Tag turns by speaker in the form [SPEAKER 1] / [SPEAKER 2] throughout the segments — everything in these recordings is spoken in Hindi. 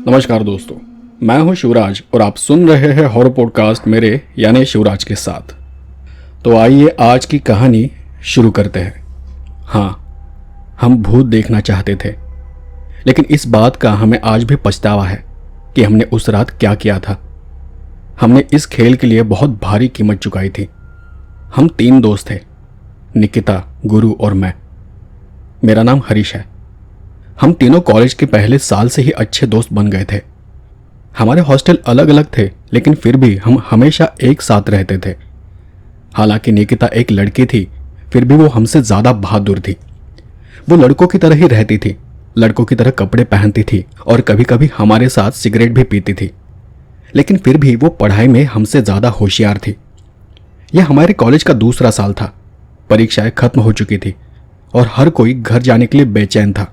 [SPEAKER 1] नमस्कार दोस्तों, मैं हूं शिवराज और आप सुन रहे हैं हॉरर पॉडकास्ट मेरे यानी शिवराज के साथ। तो आइए आज की कहानी शुरू करते हैं। हाँ, हम भूत देखना चाहते थे, लेकिन इस बात का हमें आज भी पछतावा है कि हमने उस रात क्या किया था। हमने इस खेल के लिए बहुत भारी कीमत चुकाई थी। हम 3 दोस्त थे, निकिता, गुरु और मैं। मेरा नाम हरीश है। हम तीनों कॉलेज के पहले साल से ही अच्छे दोस्त बन गए थे। हमारे हॉस्टल अलग अलग थे, लेकिन फिर भी हम हमेशा एक साथ रहते थे। हालांकि निकिता एक लड़की थी, फिर भी वो हमसे ज़्यादा बहादुर थी। वो लड़कों की तरह ही रहती थी, लड़कों की तरह कपड़े पहनती थी और कभी कभी हमारे साथ सिगरेट भी पीती थी। लेकिन फिर भी वो पढ़ाई में हमसे ज़्यादा होशियार थी। यह हमारे कॉलेज का दूसरा साल था। परीक्षाएं खत्म हो चुकी थी और हर कोई घर जाने के लिए बेचैन था।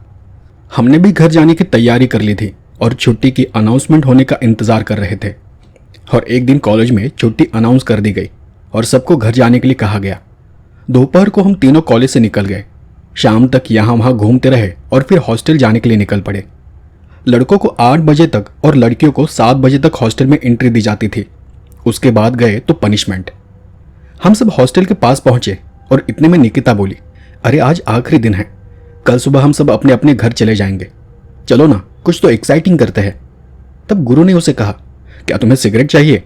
[SPEAKER 1] हमने भी घर जाने की तैयारी कर ली थी और छुट्टी की अनाउंसमेंट होने का इंतज़ार कर रहे थे। और एक दिन कॉलेज में छुट्टी अनाउंस कर दी गई और सबको घर जाने के लिए कहा गया। दोपहर को हम तीनों कॉलेज से निकल गए। शाम तक यहाँ वहाँ घूमते रहे और फिर हॉस्टल जाने के लिए निकल पड़े। लड़कों को 8 बजे तक और लड़कियों को 7 बजे तक हॉस्टल में एंट्री दी जाती थी। उसके बाद गए तो पनिशमेंट। हम सब हॉस्टल के पास पहुंचे और इतने में निकिता बोली, अरे आज आखिरी दिन है, कल सुबह हम सब अपने अपने घर चले जाएंगे। चलो ना, कुछ तो एक्साइटिंग करते हैं। तब गुरु ने उसे कहा, क्या तुम्हें सिगरेट चाहिए?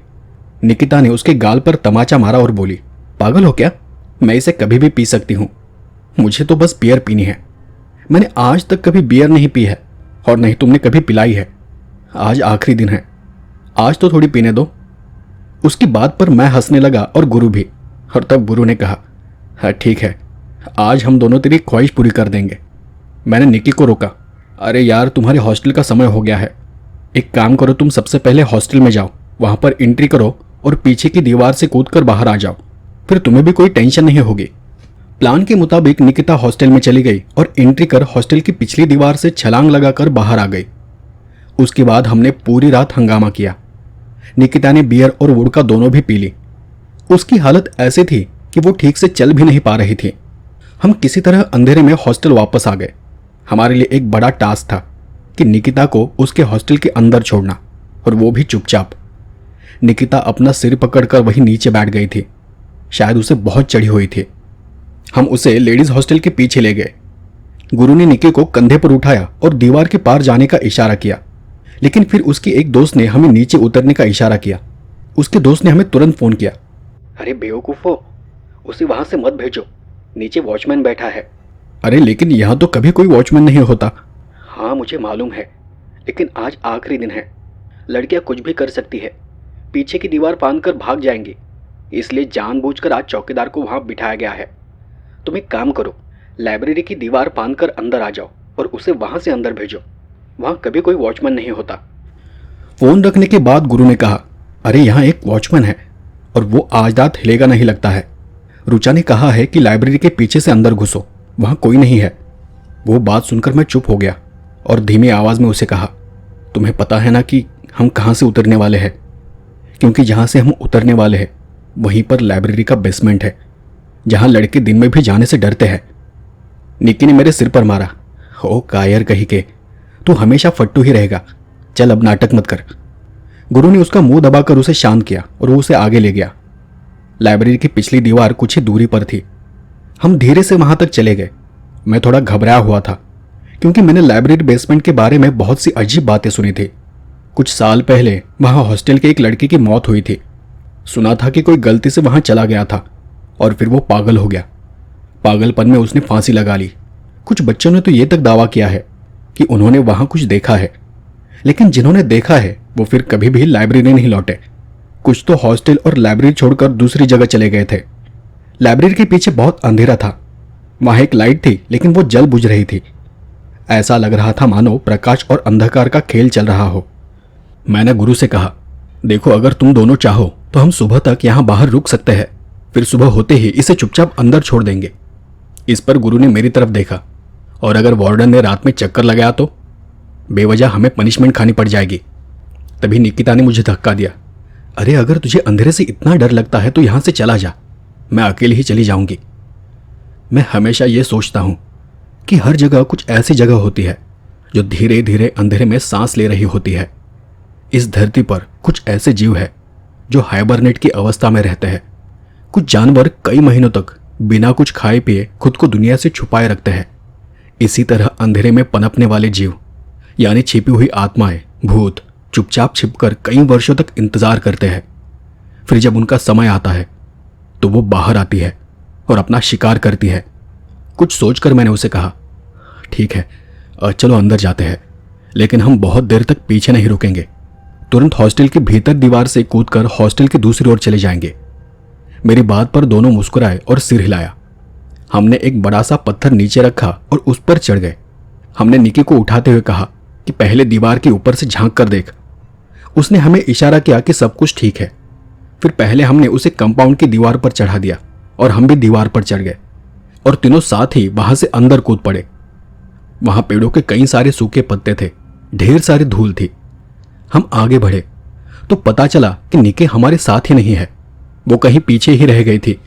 [SPEAKER 1] निकिता ने उसके गाल पर तमाचा मारा और बोली, पागल हो क्या? मैं इसे कभी भी पी सकती हूँ। मुझे तो बस बियर पीनी है। मैंने आज तक कभी बियर नहीं पी है और नहीं तुमने कभी पिलाई है। आज आखिरी दिन है, आज तो थोड़ी पीने दो। उसकी बात पर मैं हंसने लगा और गुरु भी। और तब गुरु ने कहा, हाँ ठीक है, आज हम दोनों तेरी ख्वाहिश पूरी कर देंगे। मैंने निकी को रोका, अरे यार तुम्हारे हॉस्टल का समय हो गया है। एक काम करो, तुम सबसे पहले हॉस्टल में जाओ, वहां पर एंट्री करो और पीछे की दीवार से कूदकर बाहर आ जाओ, फिर तुम्हें भी कोई टेंशन नहीं होगी। प्लान के मुताबिक निकिता हॉस्टल में चली गई और एंट्री कर हॉस्टल की पिछली दीवार से छलांग लगाकर बाहर आ गई। उसके बाद हमने पूरी रात हंगामा किया। निकिता ने बियर और वोडका दोनों भी पी ली। उसकी हालत ऐसी थी कि वो ठीक से चल भी नहीं पा रही थी। हम किसी तरह अंधेरे में हॉस्टल वापस आ गए। हमारे लिए एक बड़ा टास्क था कि निकिता को उसके हॉस्टल के अंदर छोड़ना, और वो भी चुपचाप। निकिता अपना सिर पकड़कर वहीं नीचे बैठ गई थी। शायद उसे बहुत चढ़ी हुई थी। हम उसे लेडीज हॉस्टल के पीछे ले गए। गुरु ने निकी को कंधे पर उठाया और दीवार के पार जाने का इशारा किया, लेकिन फिर उसकी एक दोस्त ने हमें नीचे उतरने का इशारा किया। उसके दोस्त ने हमें तुरंत फोन किया, अरे बेवकूफ़ो, उसे वहां से मत भेजो, नीचे वॉचमैन बैठा है। अरे लेकिन यहाँ तो कभी कोई वॉचमैन नहीं होता। हाँ मुझे मालूम है, लेकिन आज आखिरी दिन है। लड़कियाँ कुछ भी कर सकती है, पीछे की दीवार फांद कर भाग जाएंगी, इसलिए जानबूझकर आज चौकीदार को वहाँ बिठाया गया है। तुम एक काम करो, लाइब्रेरी की दीवार फांद कर अंदर आ जाओ और उसे वहाँ से अंदर भेजो, वहाँ कभी कोई वॉचमैन नहीं होता। फ़ोन रखने के बाद गुरु ने कहा, अरे यहाँ एक वॉचमैन है और वो आज रात हिलेगा नहीं लगता है। रुचा ने कहा है कि लाइब्रेरी के पीछे से अंदर घुसो, वहां कोई नहीं है। वो बात सुनकर मैं चुप हो गया और धीमी आवाज में उसे कहा, तुम्हें पता है ना कि हम कहां से उतरने वाले हैं? क्योंकि जहां से हम उतरने वाले हैं वहीं पर लाइब्रेरी का बेसमेंट है, जहां लड़के दिन में भी जाने से डरते हैं। निक्की ने मेरे सिर पर मारा, ओ कायर कही के, तू हमेशा फट्टू ही रहेगा, चल अब नाटक मत कर। गुरु ने उसका मुंह दबाकर उसे शांत किया और वो उसे आगे ले गया। लाइब्रेरी की पिछली दीवार कुछ ही दूरी पर थी। हम धीरे से वहां तक चले गए। मैं थोड़ा घबराया हुआ था, क्योंकि मैंने लाइब्रेरी बेसमेंट के बारे में बहुत सी अजीब बातें सुनी थी। कुछ साल पहले वहां हॉस्टल के एक लड़के की मौत हुई थी। सुना था कि कोई गलती से वहां चला गया था और फिर वो पागल हो गया। पागलपन में उसने फांसी लगा ली। कुछ बच्चों ने तो ये तक दावा किया है कि उन्होंने वहां कुछ देखा है, लेकिन जिन्होंने देखा है वो फिर कभी भी लाइब्रेरी नहीं लौटे। कुछ तो हॉस्टल और लाइब्रेरी छोड़कर दूसरी जगह चले गए थे। लाइब्रेरी के पीछे बहुत अंधेरा था। वहां एक लाइट थी, लेकिन वो जल बुझ रही थी। ऐसा लग रहा था मानो प्रकाश और अंधकार का खेल चल रहा हो। मैंने गुरु से कहा, देखो अगर तुम दोनों चाहो तो हम सुबह तक यहाँ बाहर रुक सकते हैं, फिर सुबह होते ही इसे चुपचाप अंदर छोड़ देंगे। इस पर गुरु ने मेरी तरफ देखा, और अगर वार्डन ने रात में चक्कर लगाया तो बेवजह हमें पनिशमेंट खानी पड़ जाएगी। तभी निकिता ने मुझे धक्का दिया, अरे अगर तुझे अंधेरे से इतना डर लगता है तो यहाँ से चला जा, मैं अकेले ही चली जाऊंगी। मैं हमेशा ये सोचता हूँ कि हर जगह कुछ ऐसी जगह होती है जो धीरे धीरे अंधेरे में सांस ले रही होती है। इस धरती पर कुछ ऐसे जीव है जो हाइबरनेट की अवस्था में रहते हैं। कुछ जानवर कई महीनों तक बिना कुछ खाए पिए खुद को दुनिया से छुपाए रखते हैं। इसी तरह अंधेरे में पनपने वाले जीव यानी छिपी हुई आत्माएं, भूत चुपचाप छिपकर कई वर्षों तक इंतजार करते हैं। फिर जब उनका समय आता है तो वो बाहर आती है और अपना शिकार करती है। कुछ सोचकर मैंने उसे कहा, ठीक है चलो अंदर जाते हैं, लेकिन हम बहुत देर तक पीछे नहीं रुकेंगे। तुरंत हॉस्टल के भीतर दीवार से कूदकर हॉस्टल की दूसरी ओर चले जाएंगे। मेरी बात पर दोनों मुस्कुराए और सिर हिलाया। हमने एक बड़ा सा पत्थर नीचे रखा और उस पर चढ़ गए। हमने निकी को उठाते हुए कहा कि पहले दीवार के ऊपर से झांक कर देख। उसने हमें इशारा किया कि सब कुछ ठीक है। फिर पहले हमने उसे कंपाउंड की दीवार पर चढ़ा दिया और हम भी दीवार पर चढ़ गए और तीनों साथ ही वहां से अंदर कूद पड़े। वहां पेड़ों के कई सारे सूखे पत्ते थे, ढेर सारी धूल थी। हम आगे बढ़े तो पता चला कि निकी हमारे साथ ही नहीं है, वो कहीं पीछे ही रह गई थी।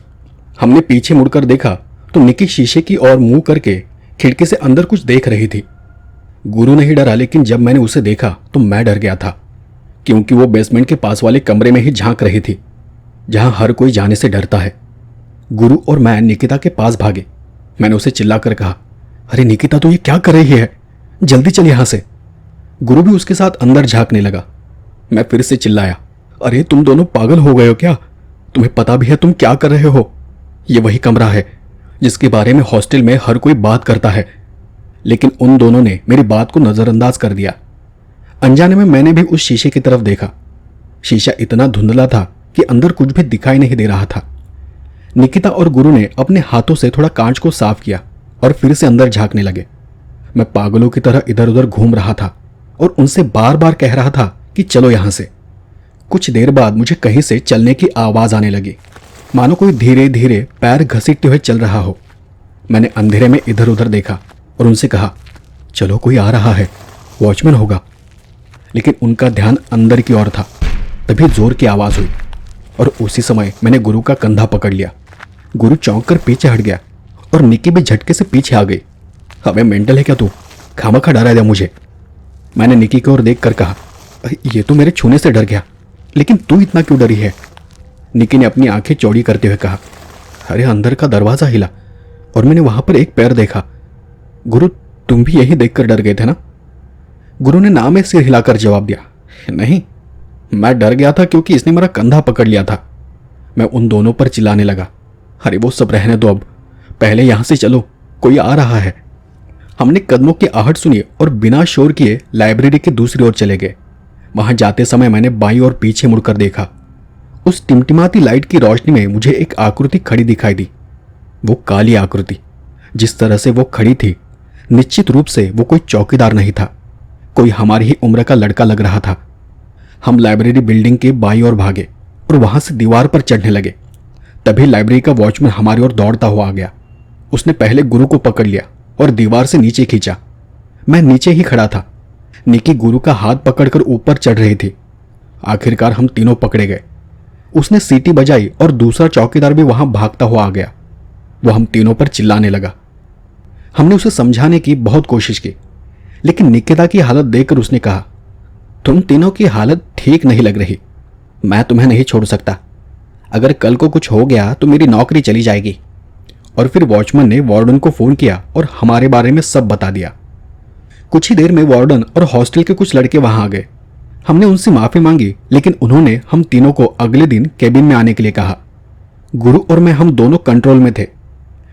[SPEAKER 1] हमने पीछे मुड़कर देखा तो निकी शीशे की ओर मुंह करके खिड़की से अंदर कुछ देख रही थी। गुरु नहीं डरा, लेकिन जब मैंने उसे देखा तो मैं डर गया था, क्योंकि वो बेसमेंट के पास वाले कमरे में ही झांक रही थी, जहां हर कोई जाने से डरता है। गुरु और मैं निकिता के पास भागे। मैंने उसे चिल्लाकर कहा, अरे निकिता तो ये क्या कर रही है, जल्दी चल यहां से। गुरु भी उसके साथ अंदर झांकने लगा। मैं फिर से चिल्लाया, अरे तुम दोनों पागल हो गए हो क्या? तुम्हें पता भी है तुम क्या कर रहे हो? ये वही कमरा है जिसके बारे में हॉस्टल में हर कोई बात करता है। लेकिन उन दोनों ने मेरी बात को नजरअंदाज कर दिया। अनजाने में मैंने भी उस शीशे की तरफ देखा। शीशा इतना धुंधला था कि अंदर कुछ भी दिखाई नहीं दे रहा था। निकिता और गुरु ने अपने हाथों से थोड़ा कांच को साफ किया और फिर से अंदर झांकने लगे। मैं पागलों की तरह इधर उधर घूम रहा था और उनसे बार बार कह रहा था कि चलो यहां से। कुछ देर बाद मुझे कहीं से चलने की आवाज आने लगी, मानो कोई धीरे धीरे पैर घसीटते हुए चल रहा हो। मैंने अंधेरे में इधर उधर देखा और उनसे कहा, चलो कोई आ रहा है, वॉचमैन होगा। लेकिन उनका ध्यान अंदर की ओर था। तभी जोर की आवाज हुई और उसी समय मैंने गुरु का कंधा पकड़ लिया। गुरु चौंक कर पीछे हट गया और निकी भी झटके से पीछे आ गई। हमें मेंटल है क्या तू? खामखा डरा दिया मुझे। मैंने निकी की ओर देखकर कहा, ये तो मेरे छूने से डर गया, लेकिन तू इतना क्यों डरी है? निकी ने अपनी आंखें चौड़ी करते हुए कहा, अरे अंदर का दरवाजा हिला और मैंने वहां पर एक पैर देखा। गुरु तुम भी यही देखकर डर गए थे ना? गुरु ने ना में सिर हिलाकर जवाब दिया, नहीं, मैं डर गया था क्योंकि इसने मेरा कंधा पकड़ लिया था। मैं उन दोनों पर चिल्लाने लगा, अरे वो सब रहने दो, अब पहले यहां से चलो, कोई आ रहा है। हमने कदमों की आहट सुनी और बिना शोर किए लाइब्रेरी की दूसरी ओर चले गए। वहां जाते समय मैंने बाईं ओर पीछे मुड़कर देखा। उस टिमटिमाती लाइट की रोशनी में मुझे एक आकृति खड़ी दिखाई दी। वो काली आकृति। जिस तरह से वो खड़ी थी, निश्चित रूप से वो कोई चौकीदार नहीं था, कोई हमारी ही उम्र का लड़का लग रहा था। हम लाइब्रेरी बिल्डिंग के बाईं ओर भागे और वहां से दीवार पर चढ़ने लगे। तभी लाइब्रेरी का वॉचमैन हमारी ओर दौड़ता हुआ आ गया। उसने पहले गुरु को पकड़ लिया और दीवार से नीचे खींचा। मैं नीचे ही खड़ा था। निकी गुरु का हाथ पकड़कर ऊपर चढ़ रही थी। आखिरकार हम तीनों पकड़े गए। उसने सीटी बजाई और दूसरा चौकीदार भी वहां भागता हुआ आ गया। वो हम तीनों पर चिल्लाने लगा। हमने उसे समझाने की बहुत कोशिश की, लेकिन निकिता की हालत देखकर उसने कहा, तुम तीनों की हालत ठीक नहीं लग रही, मैं तुम्हें नहीं छोड़ सकता। अगर कल को कुछ हो गया तो मेरी नौकरी चली जाएगी। और फिर वॉचमैन ने वार्डन को फोन किया और हमारे बारे में सब बता दिया। कुछ ही देर में वार्डन और हॉस्टल के कुछ लड़के वहां आ गए। हमने उनसे माफी मांगी, लेकिन उन्होंने हम तीनों को अगले दिन केबिन में आने के लिए कहा। गुरु और मैं हम दोनों कंट्रोल में थे,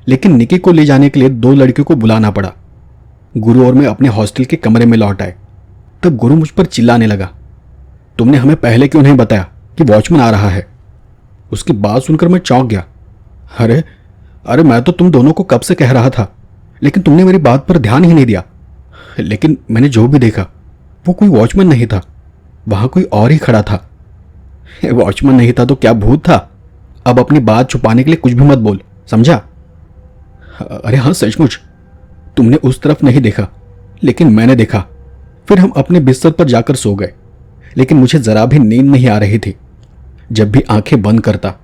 [SPEAKER 1] लेकिन निकी को ले जाने के लिए 2 लड़कियों को बुलाना पड़ा। गुरु और मैं अपने हॉस्टल के कमरे में लौट आए। तब गुरु मुझ पर चिल्लाने लगा, तुमने हमें पहले क्यों नहीं बताया कि वॉचमैन आ रहा है? उसकी बात सुनकर मैं चौंक गया। अरे अरे मैं तो तुम दोनों को कब से कह रहा था, लेकिन तुमने मेरी बात पर ध्यान ही नहीं दिया। लेकिन मैंने जो भी देखा वो कोई वॉचमैन नहीं था, वहां कोई और ही खड़ा था। वॉचमैन नहीं था तो क्या भूत था? अब अपनी बात छुपाने के लिए कुछ भी मत बोल, समझा? अरे हाँ सचमुच, तुमने उस तरफ नहीं देखा, लेकिन मैंने देखा। फिर हम अपने बिस्तर पर जाकर सो गए, लेकिन मुझे जरा भी नींद नहीं आ रही थी। जब भी आंखें बंद करता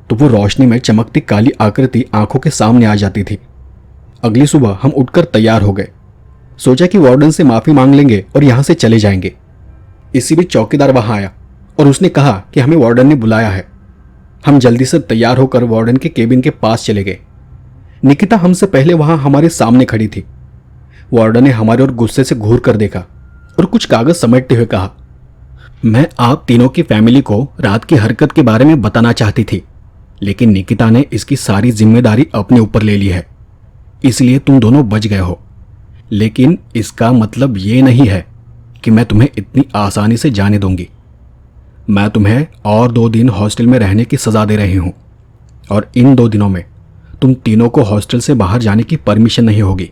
[SPEAKER 1] तो वो रोशनी में चमकती काली आकृति आंखों के सामने आ जाती थी। अगली सुबह हम उठकर तैयार हो गए। सोचा कि वार्डन से माफी मांग लेंगे और यहां से चले जाएंगे। इसी बीच चौकीदार वहां आया और उसने कहा कि हमें वार्डन ने बुलाया है। हम जल्दी से तैयार होकर वार्डन के केबिन के पास चले गए। निकिता हमसे पहले वहां हमारे सामने खड़ी थी। वार्डन ने हमारे ओर गुस्से से घूर कर देखा और कुछ कागज समेटते हुए कहा, मैं आप तीनों की फैमिली को रात की हरकत के बारे में बताना चाहती थी, लेकिन निकिता ने इसकी सारी जिम्मेदारी अपने ऊपर ले ली है, इसलिए तुम दोनों बच गए हो। लेकिन इसका मतलब ये नहीं है कि मैं तुम्हें इतनी आसानी से जाने दूंगी। मैं तुम्हें और 2 दिन हॉस्टल में रहने की सजा दे रही हूं और इन 2 दिनों में तुम तीनों को हॉस्टल से बाहर जाने की परमिशन नहीं होगी।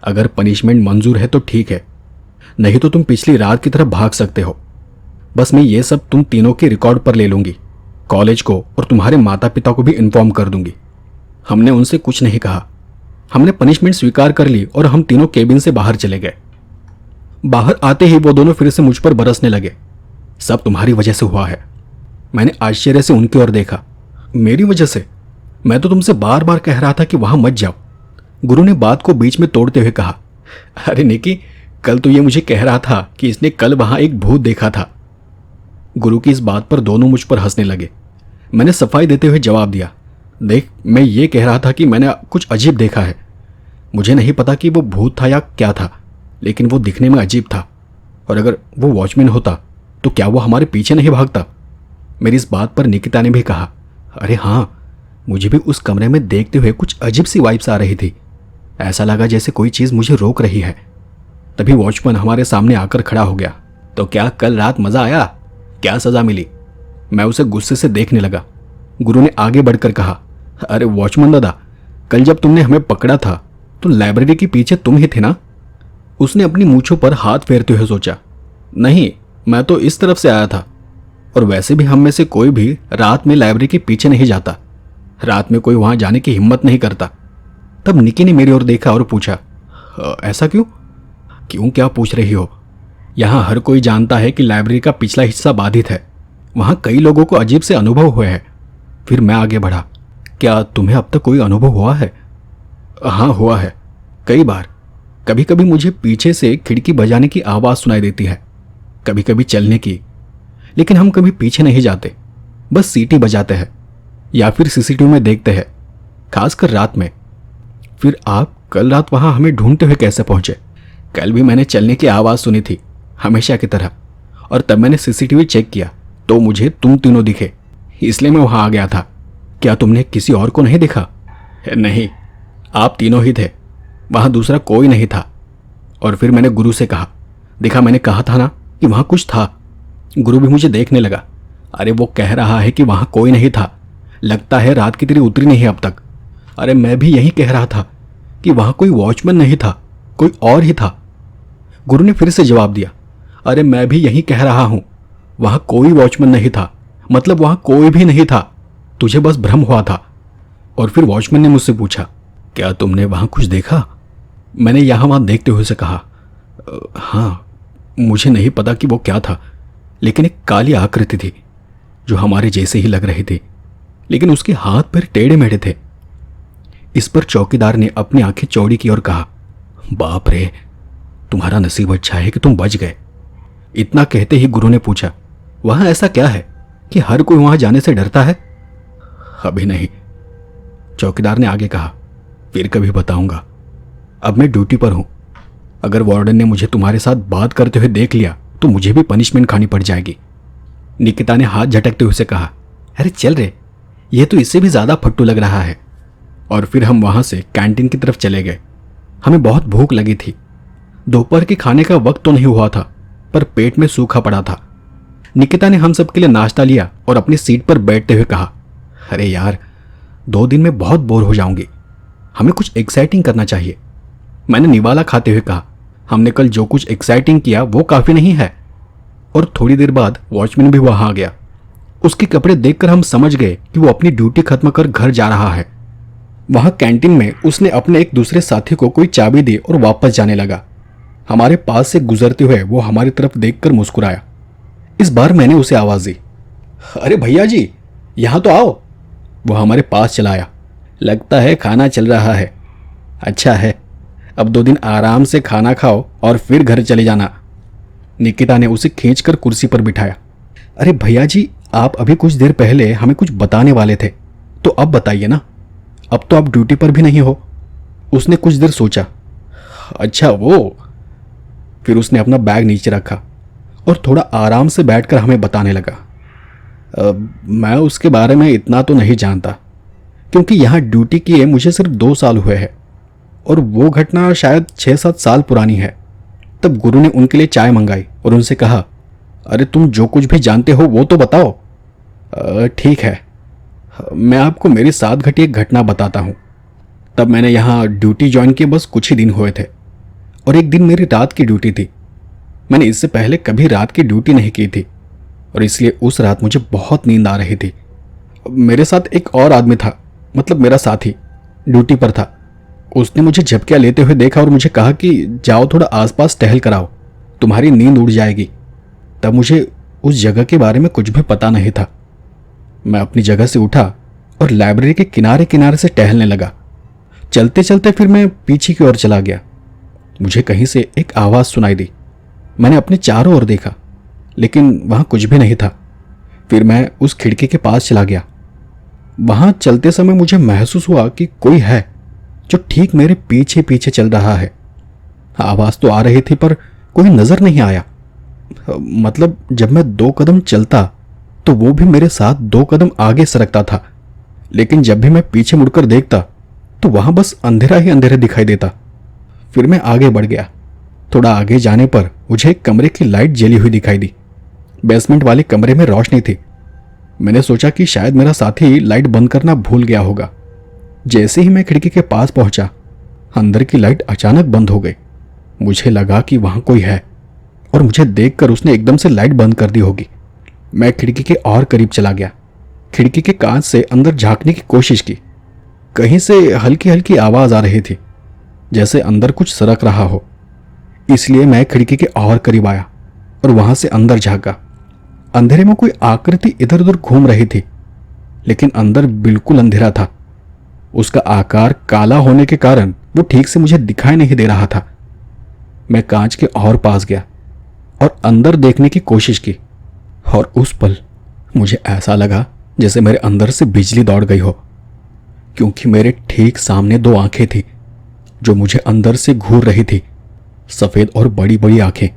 [SPEAKER 1] अगर पनिशमेंट मंजूर है तो ठीक है, नहीं तो तुम पिछली रात की तरह भाग सकते हो। बस मैं ये सब तुम तीनों के रिकॉर्ड पर ले लूंगी, कॉलेज को और तुम्हारे माता पिता को भी इन्फॉर्म कर दूंगी। हमने उनसे कुछ नहीं कहा। हमने पनिशमेंट स्वीकार कर ली और हम तीनों केबिन से बाहर चले गए। बाहर आते ही वो दोनों फिर से मुझ पर बरसने लगे। सब तुम्हारी वजह से हुआ है। मैंने आश्चर्य से उनकी ओर देखा। मेरी वजह से? मैं तो तुमसे बार बार कह रहा था कि वहां मत जाओ। गुरु ने बात को बीच में तोड़ते हुए कहा, अरे निकी, कल तो ये मुझे कह रहा था कि इसने कल वहां एक भूत देखा था। गुरु की इस बात पर दोनों मुझ पर हंसने लगे। मैंने सफाई देते हुए जवाब दिया, देख, मैं ये कह रहा था कि मैंने कुछ अजीब देखा है। मुझे नहीं पता कि वो भूत था या क्या था, लेकिन वो दिखने में अजीब था। और अगर वो वॉचमैन होता तो क्या वो हमारे पीछे नहीं भागता? मेरी इस बात पर निकिता ने भी कहा, अरे हाँ, मुझे भी उस कमरे में देखते हुए कुछ अजीब सी वाइब्स आ रही थी। ऐसा लगा जैसे कोई चीज़ मुझे रोक रही है। तभी वॉचमैन हमारे सामने आकर खड़ा हो गया। तो क्या कल रात मज़ा आया? क्या सज़ा मिली? मैं उसे गुस्से से देखने लगा। गुरु ने आगे बढ़कर कहा, अरे वॉचमैन दादा, कल जब तुमने हमें पकड़ा था तो लाइब्रेरी के पीछे तुम ही थे ना? उसने अपनी मूंछों पर हाथ फेरते हुए सोचा, नहीं, मैं तो इस तरफ से आया था। और वैसे भी हम में से कोई भी रात में लाइब्रेरी के पीछे नहीं जाता। रात में कोई वहां जाने की हिम्मत नहीं करता। तब निकी ने मेरी ओर देखा और पूछा, ऐसा क्यों? क्यों क्या पूछ रही हो? यहाँ हर कोई जानता है कि लाइब्रेरी का पिछला हिस्सा बाधित है। वहाँ कई लोगों को अजीब से अनुभव हुए हैं। फिर मैं आगे बढ़ा, क्या तुम्हें अब तक कोई अनुभव हुआ है? हाँ, हुआ है, कई बार। कभी कभी मुझे पीछे से खिड़की बजाने की आवाज़ सुनाई देती है, कभी कभी चलने की। लेकिन हम कभी पीछे नहीं जाते, बस सीटी बजाते हैं या फिर सीसीटीवी में देखते हैं, खासकर रात में। फिर आप कल रात वहाँ हमें ढूंढते हुए कैसे पहुँचे? कल भी मैंने चलने की आवाज़ सुनी थी, हमेशा की तरह, और तब मैंने सीसीटीवी चेक किया तो मुझे तुम तीनों दिखे, इसलिए मैं वहाँ आ गया था। क्या तुमने किसी और को नहीं देखा? नहीं, आप तीनों ही थे, वहाँ दूसरा कोई नहीं था। और फिर मैंने गुरु से कहा, देखा, मैंने कहा था ना कि वहाँ कुछ था। गुरु भी मुझे देखने लगा। अरे वो कह रहा है कि वहाँ कोई नहीं था, लगता है रात की तेरी उतरी नहीं अब तक। अरे मैं भी यही कह रहा था कि वहाँ कोई वॉचमैन नहीं था, कोई और ही था। गुरु ने फिर से जवाब दिया, अरे मैं भी यही कह रहा हूँ, वहाँ कोई वॉचमैन नहीं था, मतलब वहाँ कोई भी नहीं था, तुझे बस भ्रम हुआ था। और फिर वॉचमैन ने मुझसे पूछा, क्या तुमने वहाँ कुछ देखा? मैंने यहाँ वहाँ देखते हुए से कहा, हाँ, मुझे नहीं पता कि वो क्या था, लेकिन एक काली आकृति थी जो हमारे जैसे ही लग रही थी, लेकिन उसके हाथ पैर टेढ़े मेढ़े थे। इस पर चौकीदार ने अपनी आंखें चौड़ी की और कहा, बाप रे, तुम्हारा नसीब अच्छा है कि तुम बच गए। इतना कहते ही गुरु ने पूछा, वहां ऐसा क्या है कि हर कोई वहां जाने से डरता है? अभी नहीं, चौकीदार ने आगे कहा, फिर कभी बताऊंगा। अब मैं ड्यूटी पर हूं। अगर वार्डन ने मुझे तुम्हारे साथ बात करते हुए देख लिया तो मुझे भी पनिशमेंट खानी पड़ जाएगी। निकिता ने हाथ झटकते हुए से कहा, अरे चल रे, यह तो इससे भी ज्यादा फट्टू लग रहा है। और फिर हम वहां से कैंटीन की तरफ चले गए। हमें बहुत भूख लगी थी। दोपहर के खाने का वक्त तो नहीं हुआ था, पर पेट में सूखा पड़ा था। निकिता ने हम सबके लिए नाश्ता लिया और अपनी सीट पर बैठते हुए कहा, अरे यार, 2 दिन में बहुत बोर हो जाऊंगी, हमें कुछ एक्साइटिंग करना चाहिए। मैंने निवाला खाते हुए कहा, हमने कल जो कुछ एक्साइटिंग किया वो काफी नहीं है। और थोड़ी देर बाद वॉचमैन भी वहां आ गया। उसके कपड़े देखकर हम समझ गए कि वो अपनी ड्यूटी खत्म कर घर जा रहा है। वहां कैंटीन में उसने अपने एक दूसरे साथी को कोई चाबी दी और वापस जाने लगा। हमारे पास से गुजरते हुए वो हमारी तरफ देखकर मुस्कुराया। इस बार मैंने उसे आवाज दी, अरे भैया जी, यहां तो आओ। वो हमारे पास चला आया। लगता है खाना चल रहा है। अच्छा है, अब 2 दिन आराम से खाना खाओ और फिर घर चले जाना। निकिता ने उसे खींचकर कुर्सी पर बिठाया। अरे भैया जी, आप अभी कुछ देर पहले हमें कुछ बताने वाले थे, तो अब बताइए ना। अब तो आप ड्यूटी पर भी नहीं हो। उसने कुछ देर सोचा। अच्छा वो। फिर उसने अपना बैग नीचे रखा और थोड़ा आराम से बैठकर हमें बताने लगा। मैं उसके बारे में इतना तो नहीं जानता, क्योंकि यहाँ ड्यूटी किए मुझे सिर्फ 2 साल हुए हैं और वो घटना शायद 6-7 साल पुरानी है। तब गुरु ने उनके लिए चाय मंगाई और उनसे कहा, अरे तुम जो कुछ भी जानते हो वो तो बताओ। ठीक है, मैं आपको मेरे साथ घटी एक घटना बताता हूँ। तब मैंने यहाँ ड्यूटी ज्वाइन किए बस कुछ ही दिन हुए थे और एक दिन मेरी रात की ड्यूटी थी। मैंने इससे पहले कभी रात की ड्यूटी नहीं की थी और इसलिए उस रात मुझे बहुत नींद आ रही थी। मेरे साथ एक और आदमी था, मतलब मेरा साथी, ड्यूटी पर था। उसने मुझे झपकियाँ लेते हुए देखा और मुझे कहा कि जाओ थोड़ा आसपास टहल कर आओ, तुम्हारी नींद उड़ जाएगी। तब मुझे उस जगह के बारे में कुछ भी पता नहीं था। मैं अपनी जगह से उठा और लाइब्रेरी के किनारे किनारे से टहलने लगा। चलते चलते फिर मैं पीछे की ओर चला गया। मुझे कहीं से एक आवाज़ सुनाई दी। मैंने अपने चारों ओर देखा, लेकिन वहाँ कुछ भी नहीं था। फिर मैं उस खिड़की के पास चला गया। वहाँ चलते समय मुझे महसूस हुआ कि कोई है जो ठीक मेरे पीछे पीछे चल रहा है। आवाज़ तो आ रही थी पर कोई नज़र नहीं आया। मतलब जब मैं 2 कदम चलता तो वो भी मेरे साथ 2 कदम आगे सरकता था, लेकिन जब भी मैं पीछे मुड़कर देखता तो वहां बस अंधेरा ही अंधेरा दिखाई देता। फिर मैं आगे बढ़ गया। थोड़ा आगे जाने पर मुझे एक कमरे की लाइट जली हुई दिखाई दी। बेसमेंट वाले कमरे में रोशनी थी। मैंने सोचा कि शायद मेरा साथी लाइट बंद करना भूल गया होगा। जैसे ही मैं खिड़की के पास पहुंचा, अंदर की लाइट अचानक बंद हो गई। मुझे लगा कि वहां कोई है और मुझे देखकर उसने एकदम से लाइट बंद कर दी होगी। मैं खिड़की के और करीब चला गया। खिड़की के कांच से अंदर झांकने की कोशिश की। कहीं से हल्की हल्की आवाज आ रही थी, जैसे अंदर कुछ सरक रहा हो। इसलिए मैं खिड़की के और करीब आया और वहां से अंदर झांका। अंधेरे में कोई आकृति इधर उधर घूम रही थी, लेकिन अंदर बिल्कुल अंधेरा था। उसका आकार काला होने के कारण वो ठीक से मुझे दिखाई नहीं दे रहा था। मैं कांच के और पास गया और अंदर देखने की कोशिश की, और उस पल मुझे ऐसा लगा जैसे मेरे अंदर से बिजली दौड़ गई हो, क्योंकि मेरे ठीक सामने 2 आंखें थी जो मुझे अंदर से घूर रही थी, सफेद और बड़ी बड़ी आंखें।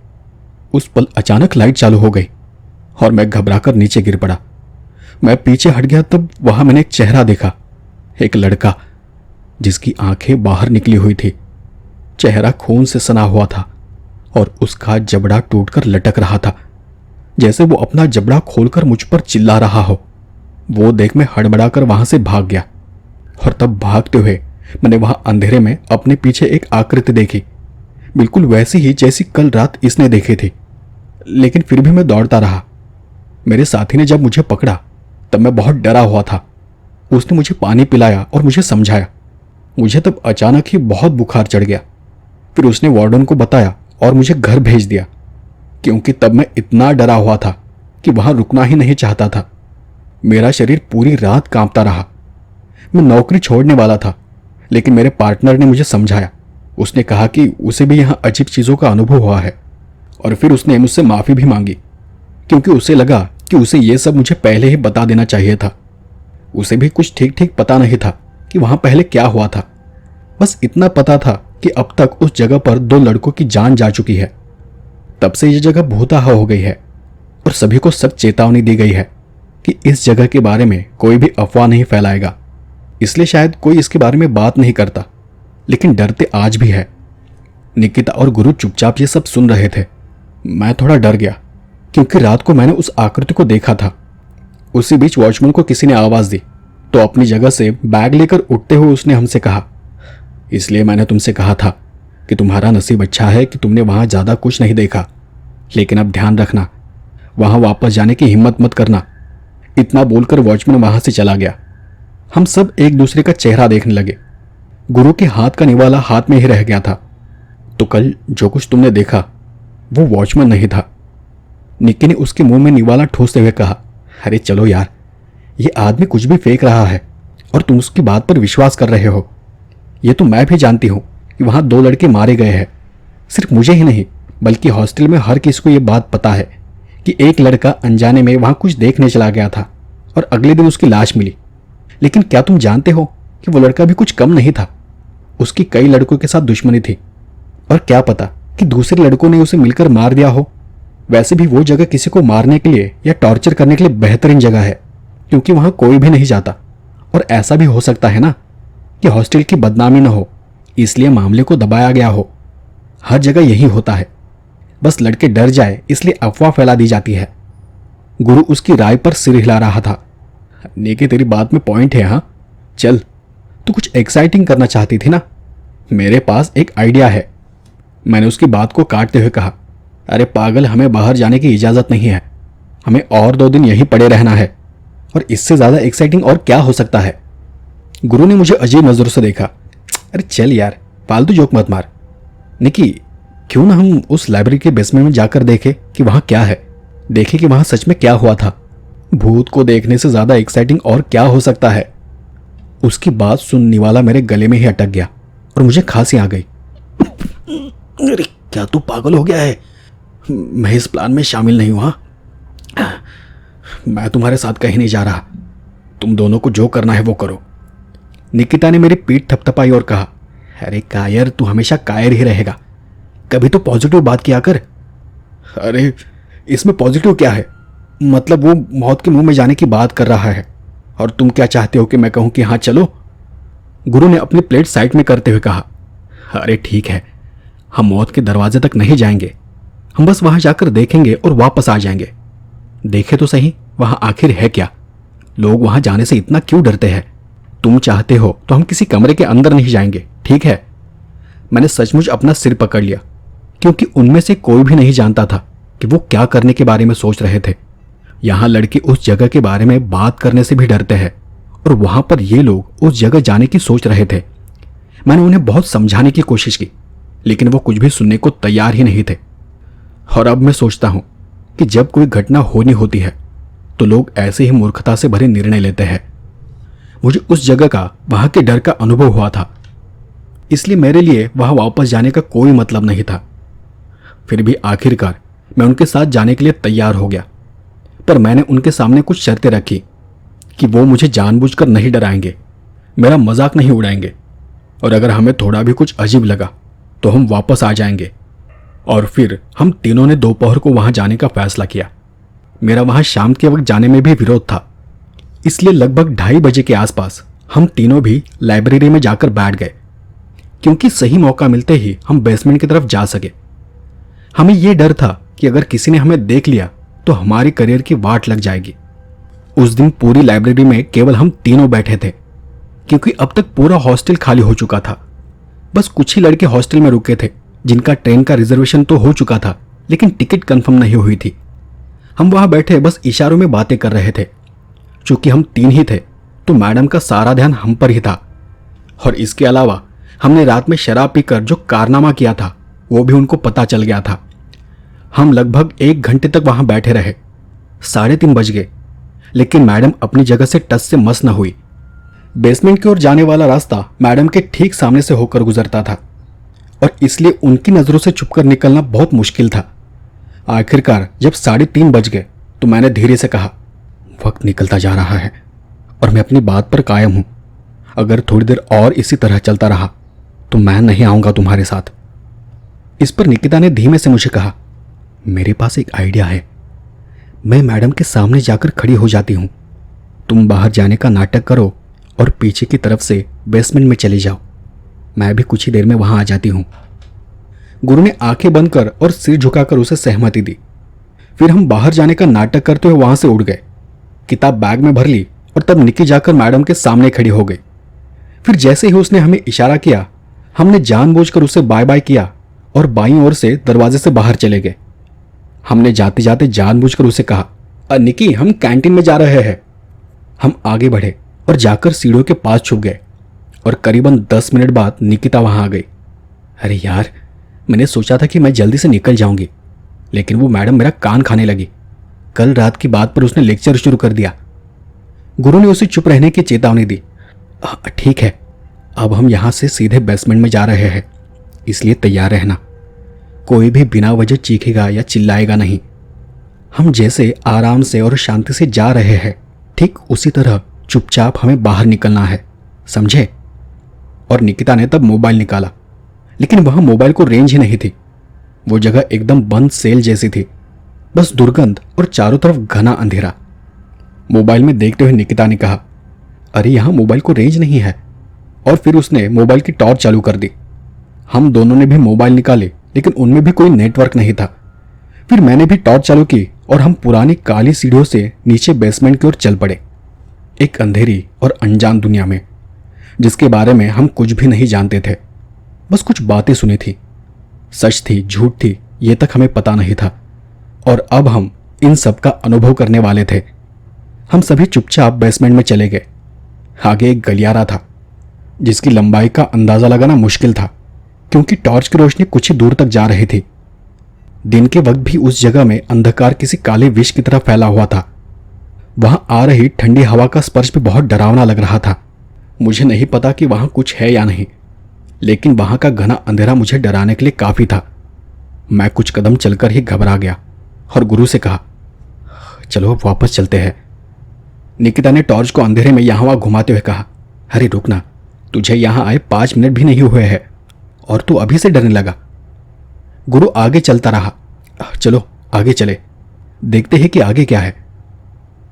[SPEAKER 1] उस पल अचानक लाइट चालू हो गई और मैं घबराकर नीचे गिर पड़ा। मैं पीछे हट गया, तब वहां मैंने एक चेहरा देखा, एक लड़का जिसकी आंखें बाहर निकली हुई थी। चेहरा खून से सना हुआ था और उसका जबड़ा टूटकर लटक रहा था, जैसे वो अपना जबड़ा खोलकर मुझ पर चिल्ला रहा हो। वो देख मैं हड़बड़ाकर वहां से भाग गया, और तब भागते हुए मैंने वहां अंधेरे में अपने पीछे एक आकृति देखी, बिल्कुल वैसी ही जैसी कल रात इसने देखी थी। लेकिन फिर भी मैं दौड़ता रहा। मेरे साथी ने जब मुझे पकड़ा तब मैं बहुत डरा हुआ था। उसने मुझे पानी पिलाया और मुझे समझाया। मुझे तब अचानक ही बहुत बुखार चढ़ गया। फिर उसने वार्डन को बताया और मुझे घर भेज दिया, क्योंकि तब मैं इतना डरा हुआ था कि वहां रुकना ही नहीं चाहता था। मेरा शरीर पूरी रात कांपता रहा। मैं नौकरी छोड़ने वाला था, लेकिन मेरे पार्टनर ने मुझे समझाया। उसने कहा कि उसे भी यहाँ अजीब चीज़ों का अनुभव हुआ है, और फिर उसने मुझसे माफ़ी भी मांगी, क्योंकि उसे लगा कि उसे ये सब मुझे पहले ही बता देना चाहिए था। उसे भी कुछ ठीक ठीक पता नहीं था कि वहाँ पहले क्या हुआ था। बस इतना पता था कि अब तक उस जगह पर 2 लड़कों की जान जा चुकी है। तब से ये जगह भूतहा हो गई है और सभी को सख्त चेतावनी दी गई है कि इस जगह के बारे में कोई भी अफवाह नहीं फैलाएगा। इसलिए शायद कोई इसके बारे में बात नहीं करता, लेकिन डरते आज भी है। निकिता और गुरु चुपचाप ये सब सुन रहे थे। मैं थोड़ा डर गया, क्योंकि रात को मैंने उस आकृति को देखा था। उसी बीच वॉचमैन को किसी ने आवाज दी, तो अपनी जगह से बैग लेकर उठते हुए उसने हमसे कहा, इसलिए मैंने तुमसे कहा था कि तुम्हारा नसीब अच्छा है कि तुमने वहां ज्यादा कुछ नहीं देखा, लेकिन अब ध्यान रखना, वहां वापस जाने की हिम्मत मत करना। इतना बोलकर वॉचमैन वहां से चला गया। हम सब एक दूसरे का चेहरा देखने लगे। गुरु के हाथ का निवाला हाथ में ही रह गया था। तो कल जो कुछ तुमने देखा वो वॉचमैन नहीं था। निक्की ने उसके मुंह में निवाला ठूंसते हुए कहा, अरे चलो यार, ये आदमी कुछ भी फेंक रहा है और तुम उसकी बात पर विश्वास कर रहे हो। ये तो मैं भी जानती हूं कि वहां 2 लड़के मारे गए हैं। सिर्फ मुझे ही नहीं, बल्कि हॉस्टल में हर किसी को यह बात पता है कि एक लड़का अनजाने में वहां कुछ देखने चला गया था और अगले दिन उसकी लाश मिली। लेकिन क्या तुम जानते हो कि वो लड़का भी कुछ कम नहीं था। उसकी कई लड़कों के साथ दुश्मनी थी और क्या पता कि दूसरे लड़कों ने उसे मिलकर मार दिया हो। वैसे भी वो जगह किसी को मारने के लिए या टॉर्चर करने के लिए बेहतरीन जगह है, क्योंकि वहां कोई भी नहीं जाता। और ऐसा भी हो सकता है ना कि हॉस्टल की बदनामी न हो, इसलिए मामले को दबाया गया हो। हर जगह यही होता है, बस लड़के डर जाए इसलिए अफवाह फैला दी जाती है। गुरु उसकी राय पर सिर हिला रहा था। नेकी, तेरी बात में पॉइंट है। हाँ चल, तू कुछ एक्साइटिंग करना चाहती थी ना। मेरे पास एक आइडिया है। मैंने उसकी बात को काटते हुए कहा, अरे पागल, हमें बाहर जाने की इजाजत नहीं है। हमें और 2 दिन यहीं पड़े रहना है, और इससे ज्यादा एक्साइटिंग और क्या हो सकता है। गुरु ने मुझे अजीब नजरों से देखा। अरे चल यार, फालतू जोक मत मार। निकी, क्यों ना हम उस लाइब्रेरी के बेसमेंट में जाकर देखें कि वहां क्या है, देखें कि वहां सच में क्या हुआ था। भूत को देखने से ज्यादा एक्साइटिंग और क्या हो सकता है। उसकी बात सुनने वाला मेरे गले में ही अटक गया और मुझे खांसी आ गई। अरे क्या तू पागल हो गया है? मैं इस प्लान में शामिल नहीं हुआ। मैं तुम्हारे साथ कहीं नहीं जा रहा। तुम दोनों को जो करना है वो करो। निकिता ने मेरी पीठ थपथपाई और कहा, अरे कायर, तू हमेशा कायर ही रहेगा। कभी तो पॉजिटिव बात किया कर। अरे इसमें पॉजिटिव क्या है? मतलब वो मौत के मुंह में जाने की बात कर रहा है और तुम क्या चाहते हो कि मैं कहूं कि हाँ चलो? गुरु ने अपनी प्लेट साइड में करते हुए कहा, अरे ठीक है, हम मौत के दरवाजे तक नहीं जाएंगे। हम बस वहां जाकर देखेंगे और वापस आ जाएंगे। देखे तो सही वहां आखिर है क्या। लोग वहां जाने से इतना क्यों डरते हैं? तुम चाहते हो तो हम किसी कमरे के अंदर नहीं जाएंगे, ठीक है? मैंने सचमुच अपना सिर पकड़ लिया, क्योंकि उनमें से कोई भी नहीं जानता था कि वो क्या करने के बारे में सोच रहे थे। यहां लड़के उस जगह के बारे में बात करने से भी डरते हैं, और वहां पर ये लोग उस जगह जाने की सोच रहे थे। मैंने उन्हें बहुत समझाने की कोशिश की, लेकिन वो कुछ भी सुनने को तैयार ही नहीं थे। और अब मैं सोचता हूं कि जब कोई घटना होनी होती है तो लोग ऐसे ही मूर्खता से भरे निर्णय लेते हैं। मुझे उस जगह का, वहां के डर का अनुभव हुआ था, इसलिए मेरे लिए वहां वापस जाने का कोई मतलब नहीं था। फिर भी आखिरकार मैं उनके साथ जाने के लिए तैयार हो गया, पर मैंने उनके सामने कुछ शर्तें रखी कि वो मुझे जानबूझकर नहीं डराएंगे, मेरा मजाक नहीं उड़ाएंगे, और अगर हमें थोड़ा भी कुछ अजीब लगा तो हम वापस आ जाएंगे। और फिर हम तीनों ने दोपहर को वहां जाने का फैसला किया। मेरा वहां शाम के वक्त जाने में भी विरोध था, इसलिए लगभग 2:30 बजे के आसपास हम तीनों भी लाइब्रेरी में जाकर बैठ गए, क्योंकि सही मौका मिलते ही हम बेसमेंट की तरफ जा सके। हमें यह डर था कि अगर किसी ने हमें देख लिया तो हमारी करियर की वाट लग जाएगी। उस दिन पूरी लाइब्रेरी में केवल हम तीनों बैठे थे, क्योंकि अब तक पूरा हॉस्टल खाली हो चुका था। बस कुछ ही लड़के हॉस्टल में रुके थे, जिनका ट्रेन का रिजर्वेशन तो हो चुका था, लेकिन टिकट कंफर्म नहीं हुई थी। हम वहां बैठे बस इशारों में बातें कर रहे थे। चूंकि हम 3 ही थे तो मैडम का सारा ध्यान हम पर ही था, और इसके अलावा हमने रात में शराब पीकर जो कारनामा किया था वो भी उनको पता चल गया था। हम लगभग 1 घंटे तक वहां बैठे रहे। 3:30 बज गए, लेकिन मैडम अपनी जगह से टस से मस न हुई। बेसमेंट की ओर जाने वाला रास्ता मैडम के ठीक सामने से होकर गुजरता था, और इसलिए उनकी नजरों से छुपकर निकलना बहुत मुश्किल था। आखिरकार जब 3:30 बज गए तो मैंने धीरे से कहा, वक्त निकलता जा रहा है और मैं अपनी बात पर कायम हूं। अगर थोड़ी देर और इसी तरह चलता रहा तो मैं नहीं आऊंगा तुम्हारे साथ। इस पर निकिता ने धीमे से मुझे कहा, मेरे पास एक आइडिया है। मैं मैडम के सामने जाकर खड़ी हो जाती हूं, तुम बाहर जाने का नाटक करो और पीछे की तरफ से बेसमेंट में चले जाओ। मैं भी कुछ ही देर में वहां आ जाती हूं। गुरु ने आंखें बंद कर और सिर झुकाकर उसे सहमति दी। फिर हम बाहर जाने का नाटक करते हुए वहां से उड़ गए। किताब बैग में भर ली और तब निकी जाकर मैडम के सामने खड़ी हो गई। फिर जैसे ही उसने हमें इशारा किया, हमने जानबूझकर उसे बाय बाय किया और बाईं ओर से दरवाजे से बाहर चले गए। हमने जाते जाते जानबूझकर उसे कहा, निकी, हम कैंटीन में जा रहे हैं। हम आगे बढ़े और जाकर सीढ़ियों के पास छुप गए, और करीबन 10 मिनट बाद निकिता वहां आ गई। अरे यार, मैंने सोचा था कि मैं जल्दी से निकल जाऊंगी, लेकिन वो मैडम मेरा कान खाने लगी। कल रात की बात पर उसने लेक्चर शुरू कर दिया। गुरु ने उसे चुप रहने की चेतावनी दी। ठीक है, अब हम यहां से सीधे बेसमेंट में जा रहे हैं, इसलिए तैयार रहना। कोई भी बिना वजह चीखेगा या चिल्लाएगा नहीं। हम जैसे आराम से और शांति से जा रहे हैं, ठीक उसी तरह चुपचाप हमें बाहर निकलना है, समझे? और निकिता ने तब मोबाइल निकाला, लेकिन वहां मोबाइल को रेंज ही नहीं थी। वो जगह एकदम बंद सेल जैसी थी, बस दुर्गंध और चारों तरफ घना अंधेरा। मोबाइल में देखते हुए निकिता ने कहा, अरे यहां मोबाइल को रेंज नहीं है। और फिर उसने मोबाइल की टॉर्च चालू कर दी। हम दोनों ने भी मोबाइल निकाले, लेकिन उनमें भी कोई नेटवर्क नहीं था। फिर मैंने भी टॉर्च चालू की और हम पुरानी काली सीढ़ियों से नीचे बेसमेंट की ओर चल पड़े, एक अंधेरी और अनजान दुनिया में, जिसके बारे में हम कुछ भी नहीं जानते थे। बस कुछ बातें सुनी थी, सच थी झूठ थी ये तक हमें पता नहीं था। और अब हम इन सब का अनुभव करने वाले थे। हम सभी चुपचाप बेसमेंट में चले गए। आगे एक गलियारा था, जिसकी लंबाई का अंदाजा लगाना मुश्किल था, क्योंकि टॉर्च की रोशनी कुछ ही दूर तक जा रही थी। दिन के वक्त भी उस जगह में अंधकार किसी काले विष की तरह फैला हुआ था। वहां आ रही ठंडी हवा का स्पर्श भी बहुत डरावना लग रहा था। मुझे नहीं पता कि वहां कुछ है या नहीं, लेकिन वहां का घना अंधेरा मुझे डराने के लिए काफी था। मैं कुछ कदम चलकर ही घबरा गया और गुरु से कहा, चलो अब वापस चलते हैं। निकिता ने टॉर्च को अंधेरे में यहां वहां घुमाते हुए कहा, अरे रुकना, तुझे यहां आए 5 मिनट भी नहीं हुए हैं और तू अभी से डरने लगा। गुरु आगे चलता रहा, चलो आगे चले, देखते हैं कि आगे क्या है।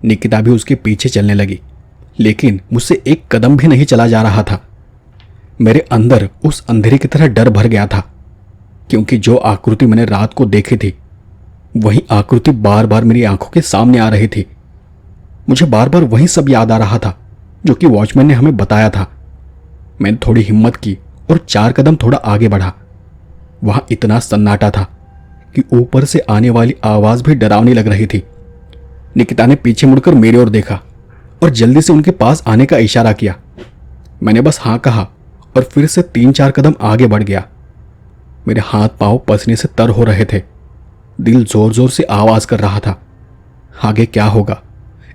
[SPEAKER 1] निकिता भी उसके पीछे चलने लगी, लेकिन मुझसे एक कदम भी नहीं चला जा रहा था। मेरे अंदर उस अंधेरे की तरह डर भर गया था, क्योंकि जो आकृति मैंने रात को देखी थी, वही आकृति बार बार मेरी आंखों के सामने आ रही थी। मुझे बार बार वही सब याद आ रहा था जो कि वॉचमैन ने हमें बताया था। मैंने थोड़ी हिम्मत की और 4 कदम थोड़ा आगे बढ़ा। वहां इतना सन्नाटा था कि ऊपर से आने वाली आवाज भी डरावनी लग रही थी। निकिता ने पीछे मुड़कर मेरी ओर देखा और जल्दी से उनके पास आने का इशारा किया। मैंने बस हाँ कहा और फिर से 3-4 कदम आगे बढ़ गया। मेरे हाथ पांव पसीने से तर हो रहे थे, दिल जोर जोर से आवाज कर रहा था। आगे क्या होगा,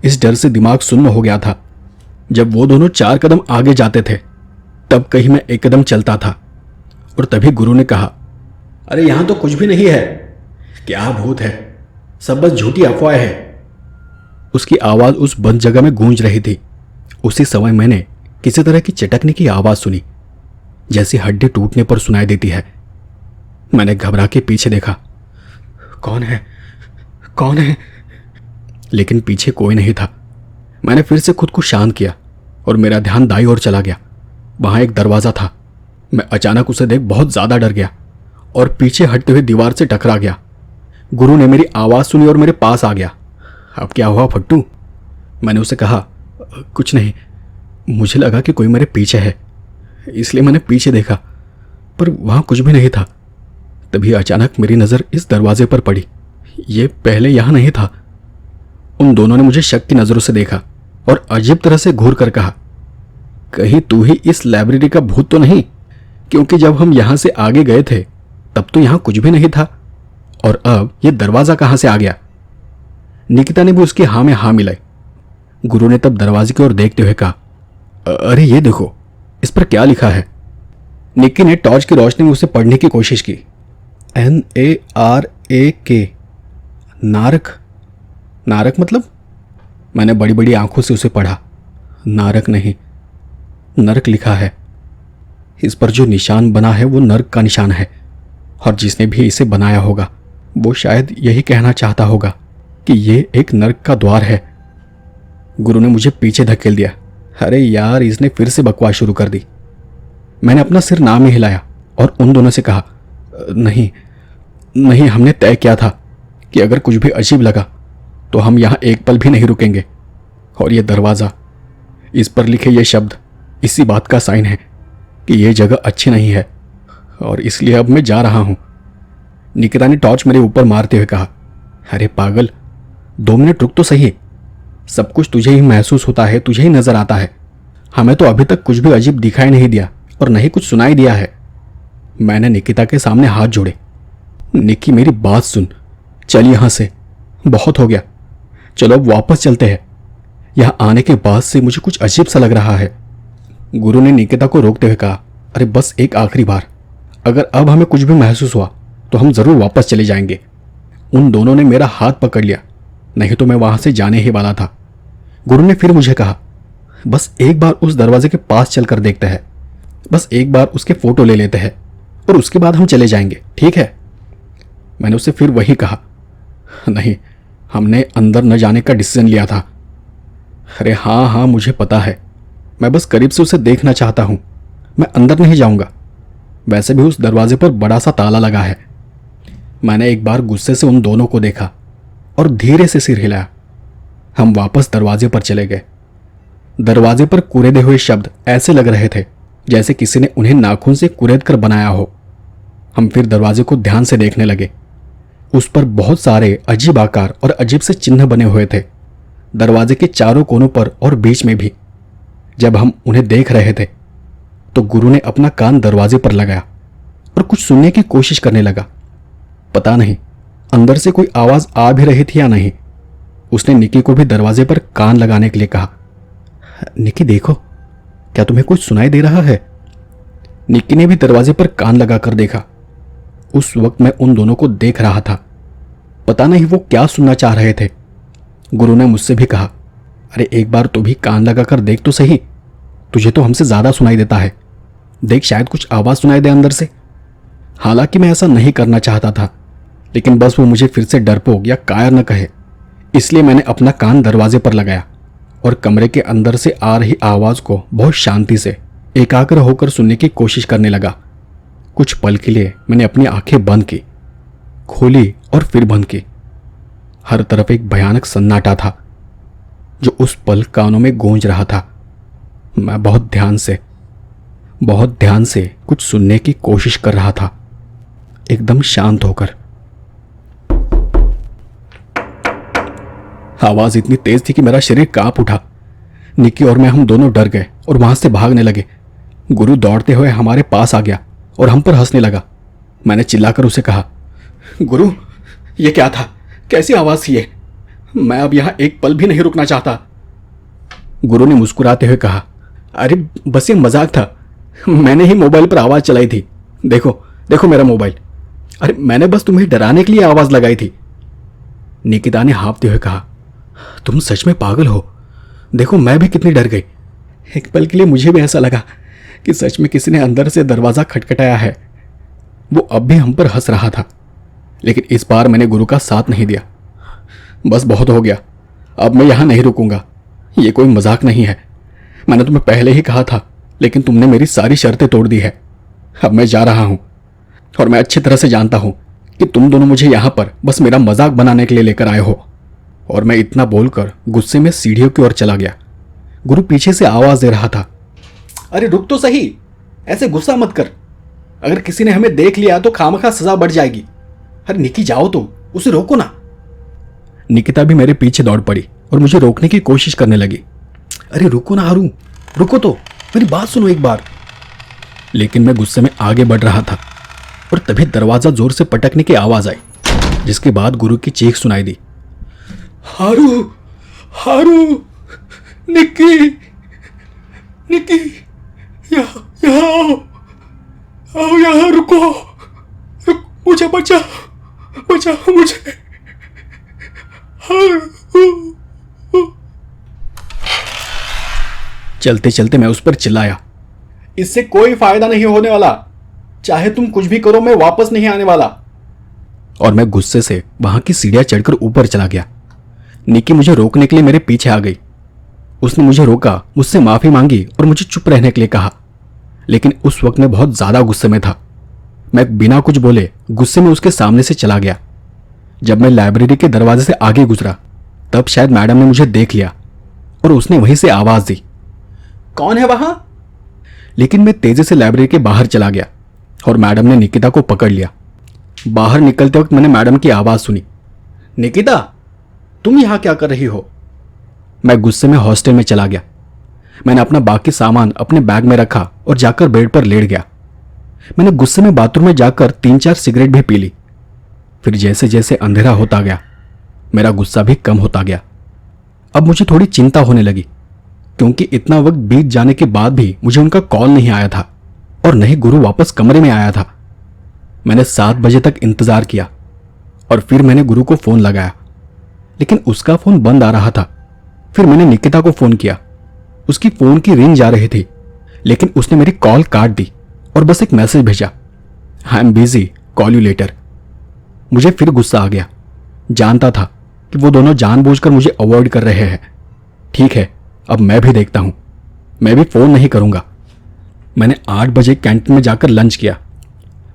[SPEAKER 1] इस डर से दिमाग सुन्न हो गया था। जब वो दोनों 4 कदम आगे जाते थे, तब कहीं मैं 1 कदम चलता था और तभी गुरु ने कहा, अरे यहां तो कुछ भी नहीं है, क्या भूत है, सब बस झूठी अफवाह है। उसकी आवाज उस बंद जगह में गूंज रही थी। उसी समय मैंने किसी तरह की चटकने की आवाज सुनी, जैसी हड्डी टूटने पर सुनाई देती है। मैंने घबरा के पीछे देखा, कौन है कौन है, लेकिन पीछे कोई नहीं था। मैंने फिर से खुद को शांत किया और मेरा ध्यान दाईं ओर चला गया। वहां एक दरवाजा था। मैं अचानक उसे देख बहुत ज्यादा डर गया और पीछे हटते हुए दीवार से टकरा गया। गुरु ने मेरी आवाज सुनी और मेरे पास आ गया। अब क्या हुआ फट्टू? मैंने उसे कहा, कुछ नहीं, मुझे लगा कि कोई मेरे पीछे है, इसलिए मैंने पीछे देखा, पर वहां कुछ भी नहीं था। तभी अचानक मेरी नजर इस दरवाजे पर पड़ी। ये पहले यहां नहीं था। उन दोनों ने मुझे शक की नजरों से देखा और अजीब तरह से घूर कर कहा, कहीं तू ही इस लाइब्रेरी का भूत तो नहीं? क्योंकि जब हम यहां से आगे गए थे तब तो यहां कुछ भी नहीं था, और अब यह दरवाजा कहां से आ गया? निकिता ने भी उसकी हाँ में हाँ मिलाई। गुरु ने तब दरवाजे की ओर देखते हुए कहा, अरे ये देखो, इस पर क्या लिखा है? निक्की ने टॉर्च की रोशनी में उसे पढ़ने की कोशिश की। NARAK, नारक। नारक मतलब? मैंने बड़ी बड़ी आंखों से उसे पढ़ा। नारक नहीं, नरक लिखा है। इस पर जो निशान बना है वो नरक का निशान है, और जिसने भी इसे बनाया होगा वो शायद यही कहना चाहता होगा कि ये एक नरक का द्वार है। गुरु ने मुझे पीछे धकेल दिया। अरे यार, इसने फिर से बकवास शुरू कर दी। मैंने अपना सिर ना में हिलाया और उन दोनों से कहा, नहीं नहीं, हमने तय किया था कि अगर कुछ भी अजीब लगा तो हम यहां एक पल भी नहीं रुकेंगे। और यह दरवाजा, इस पर लिखे ये शब्द इसी बात का साइन है कि यह जगह अच्छी नहीं है, और इसलिए अब मैं जा रहा हूं। निकिता ने टॉर्च मेरे ऊपर मारते हुए कहा, अरे पागल, 2 मिनट रुक तो सही। सब कुछ तुझे ही महसूस होता है, तुझे ही नजर आता है। हमें तो अभी तक कुछ भी अजीब दिखाई नहीं दिया और नहीं कुछ सुनाई दिया है। मैंने निकिता के सामने हाथ जोड़े। निक्की, मेरी बात सुन, चल यहां से, बहुत हो गया, चलो अब वापस चलते हैं। यहां आने के बाद से मुझे कुछ अजीब सा लग रहा है। गुरु ने निकिता को रोकते हुए कहा, अरे बस एक आखिरी बार, अगर अब हमें कुछ भी महसूस हुआ तो हम ज़रूर वापस चले जाएंगे। उन दोनों ने मेरा हाथ पकड़ लिया, नहीं तो मैं वहां से जाने ही वाला था। गुरु ने फिर मुझे कहा, बस एक बार उस दरवाजे के पास चलकर देखते हैं, बस एक बार उसके फोटो ले लेते हैं और उसके बाद हम चले जाएंगे, ठीक है? मैंने उससे फिर वही कहा, नहीं, हमने अंदर न जाने का डिसीजन लिया था। अरे हाँ हाँ, मुझे पता है, मैं बस करीब से उसे देखना चाहता हूं, मैं अंदर नहीं जाऊंगा। वैसे भी उस दरवाजे पर बड़ा सा ताला लगा है। मैंने एक बार गुस्से से उन दोनों को देखा और धीरे से सिर हिलाया। हम वापस दरवाजे पर चले गए। दरवाजे पर कुरेदे हुए शब्द ऐसे लग रहे थे जैसे किसी ने उन्हें नाखून से कुरेद कर बनाया हो। हम फिर दरवाजे को ध्यान से देखने लगे। उस पर बहुत सारे अजीब आकार और अजीब से चिन्ह बने हुए थे, दरवाजे के चारों कोनों पर और बीच में भी। जब हम उन्हें देख रहे थे तो गुरु ने अपना कान दरवाजे पर लगाया और कुछ सुनने की कोशिश करने लगा। पता नहीं अंदर से कोई आवाज आ भी रही थी या नहीं। उसने निकी को भी दरवाजे पर कान लगाने के लिए कहा। निकी देखो, क्या तुम्हें कुछ सुनाई दे रहा है? निकी ने भी दरवाजे पर कान लगाकर देखा। उस वक्त मैं उन दोनों को देख रहा था। पता नहीं वो क्या सुनना चाह रहे थे। गुरु ने मुझसे भी कहा, अरे एक बार तो भी कान लगाकर देख तो सही, तुझे तो हमसे ज्यादा सुनाई देता है। देख, शायद कुछ आवाज सुनाई दे अंदर से। हालांकि मैं ऐसा नहीं करना चाहता था, लेकिन बस वो मुझे फिर से डरपोक या कायर न कहे, इसलिए मैंने अपना कान दरवाजे पर लगाया और कमरे के अंदर से आ रही आवाज को बहुत शांति से एकाग्र होकर सुनने की कोशिश करने लगा। कुछ पल के लिए मैंने अपनी आंखें बंद की, खोली और फिर बंद की। हर तरफ एक भयानक सन्नाटा था जो उस पल कानों में गूंज रहा था। मैं बहुत ध्यान से कुछ सुनने की कोशिश कर रहा था, एकदम शांत होकर। आवाज इतनी तेज थी कि मेरा शरीर कांप उठा। निकी और मैं, हम दोनों डर गए और वहां से भागने लगे। गुरु दौड़ते हुए हमारे पास आ गया और हम पर हंसने लगा। मैंने चिल्लाकर उसे कहा, गुरु, ये क्या था? कैसी आवाज थी ये? मैं अब यहां एक पल भी नहीं रुकना चाहता। गुरु ने मुस्कुराते हुए कहा, अरे बस ये मजाक था, मैंने ही मोबाइल पर आवाज चलाई थी। देखो देखो मेरा मोबाइल। अरे मैंने बस तुम्हें डराने के लिए आवाज लगाई थी। निकिता ने हाँफते हुए कहा, तुम सच में पागल हो। देखो मैं भी कितनी डर गई। एक पल के लिए मुझे भी ऐसा लगा कि सच में किसी ने अंदर से दरवाजा खटखटाया है। वो अब भी हम पर हंस रहा था, लेकिन इस बार मैंने गुरु का साथ नहीं दिया। बस बहुत हो गया, अब मैं यहां नहीं रुकूंगा। ये कोई मजाक नहीं है। मैंने तुम्हें पहले ही कहा था, लेकिन तुमने मेरी सारी शर्तें तोड़ दी है। अब मैं जा रहा हूं और मैं अच्छी तरह से जानता हूं कि तुम दोनों मुझे यहां पर बस मेरा मजाक बनाने के लिए लेकर आए हो। और मैं इतना बोलकर गुस्से में सीढ़ियों की ओर चला गया। गुरु पीछे से आवाज दे रहा था, अरे रुक तो सही, ऐसे गुस्सा मत कर। अगर किसी ने हमें देख लिया तो खामखा सजा बढ़ जाएगी। अरे निकी जाओ तो, उसे रोको ना। निकिता भी मेरे पीछे दौड़ पड़ी और मुझे रोकने की कोशिश करने लगी। अरे रुको ना हारू, रुको तो, मेरी बात सुनो एक बार। लेकिन मैं गुस्से में आगे बढ़ रहा था और तभी दरवाजा जोर से पटकने की आवाज आई, जिसके बाद गुरु की चीख सुनाई दी, हारू, हारू, निक्की, निक्की, यहाँ आओ, आओ यहाँ, रुको, मुझे बचाओ मुझे। चलते चलते मैं उस पर चिल्लाया, इससे कोई फायदा नहीं होने वाला। चाहे तुम कुछ भी करो, मैं वापस नहीं आने वाला। और मैं गुस्से से वहां की सीढ़ियां चढ़कर ऊपर चला गया। निकी मुझे रोकने के लिए मेरे पीछे आ गई। उसने मुझे रोका, मुझसे माफी मांगी और मुझे चुप रहने के लिए कहा, लेकिन उस वक्त मैं बहुत ज्यादा गुस्से में था। मैं बिना कुछ बोले गुस्से में उसके सामने से चला गया। जब मैं लाइब्रेरी के दरवाजे से आगे गुजरा, तब शायद मैडम ने मुझे देख लिया और उसने वहीं से आवाज दी, कौन है वहां? लेकिन मैं तेजी से लाइब्रेरी के बाहर चला गया और मैडम ने निकिता को पकड़ लिया। बाहर निकलते वक्त मैंने मैडम की आवाज सुनी, निकिता, तुम यहां क्या कर रही हो? मैं गुस्से में हॉस्टल में चला गया। मैंने अपना बाकी सामान अपने बैग में रखा और जाकर बेड पर लेट गया। मैंने गुस्से में बाथरूम में जाकर 3-4 सिगरेट भी पी ली। फिर जैसे जैसे अंधेरा होता गया, मेरा गुस्सा भी कम होता गया। अब मुझे थोड़ी चिंता होने लगी, क्योंकि इतना वक्त बीत जाने के बाद भी मुझे उनका कॉल नहीं आया था और न ही गुरु वापस कमरे में आया था। मैंने 7 बजे तक इंतजार किया और फिर मैंने गुरु को फोन लगाया, लेकिन उसका फोन बंद आ रहा था। फिर मैंने निकिता को फोन किया, उसकी फोन की रिंग जा रही थी, लेकिन उसने मेरी कॉल काट दी और बस एक मैसेज भेजा, I am busy, call you later. मुझे फिर गुस्सा आ गया। जानता था कि वो दोनों जानबूझकर मुझे अवॉइड कर रहे हैं। ठीक है, अब मैं भी देखता हूं, मैं भी फोन नहीं करूंगा। मैंने 8 बजे कैंटीन में जाकर लंच किया।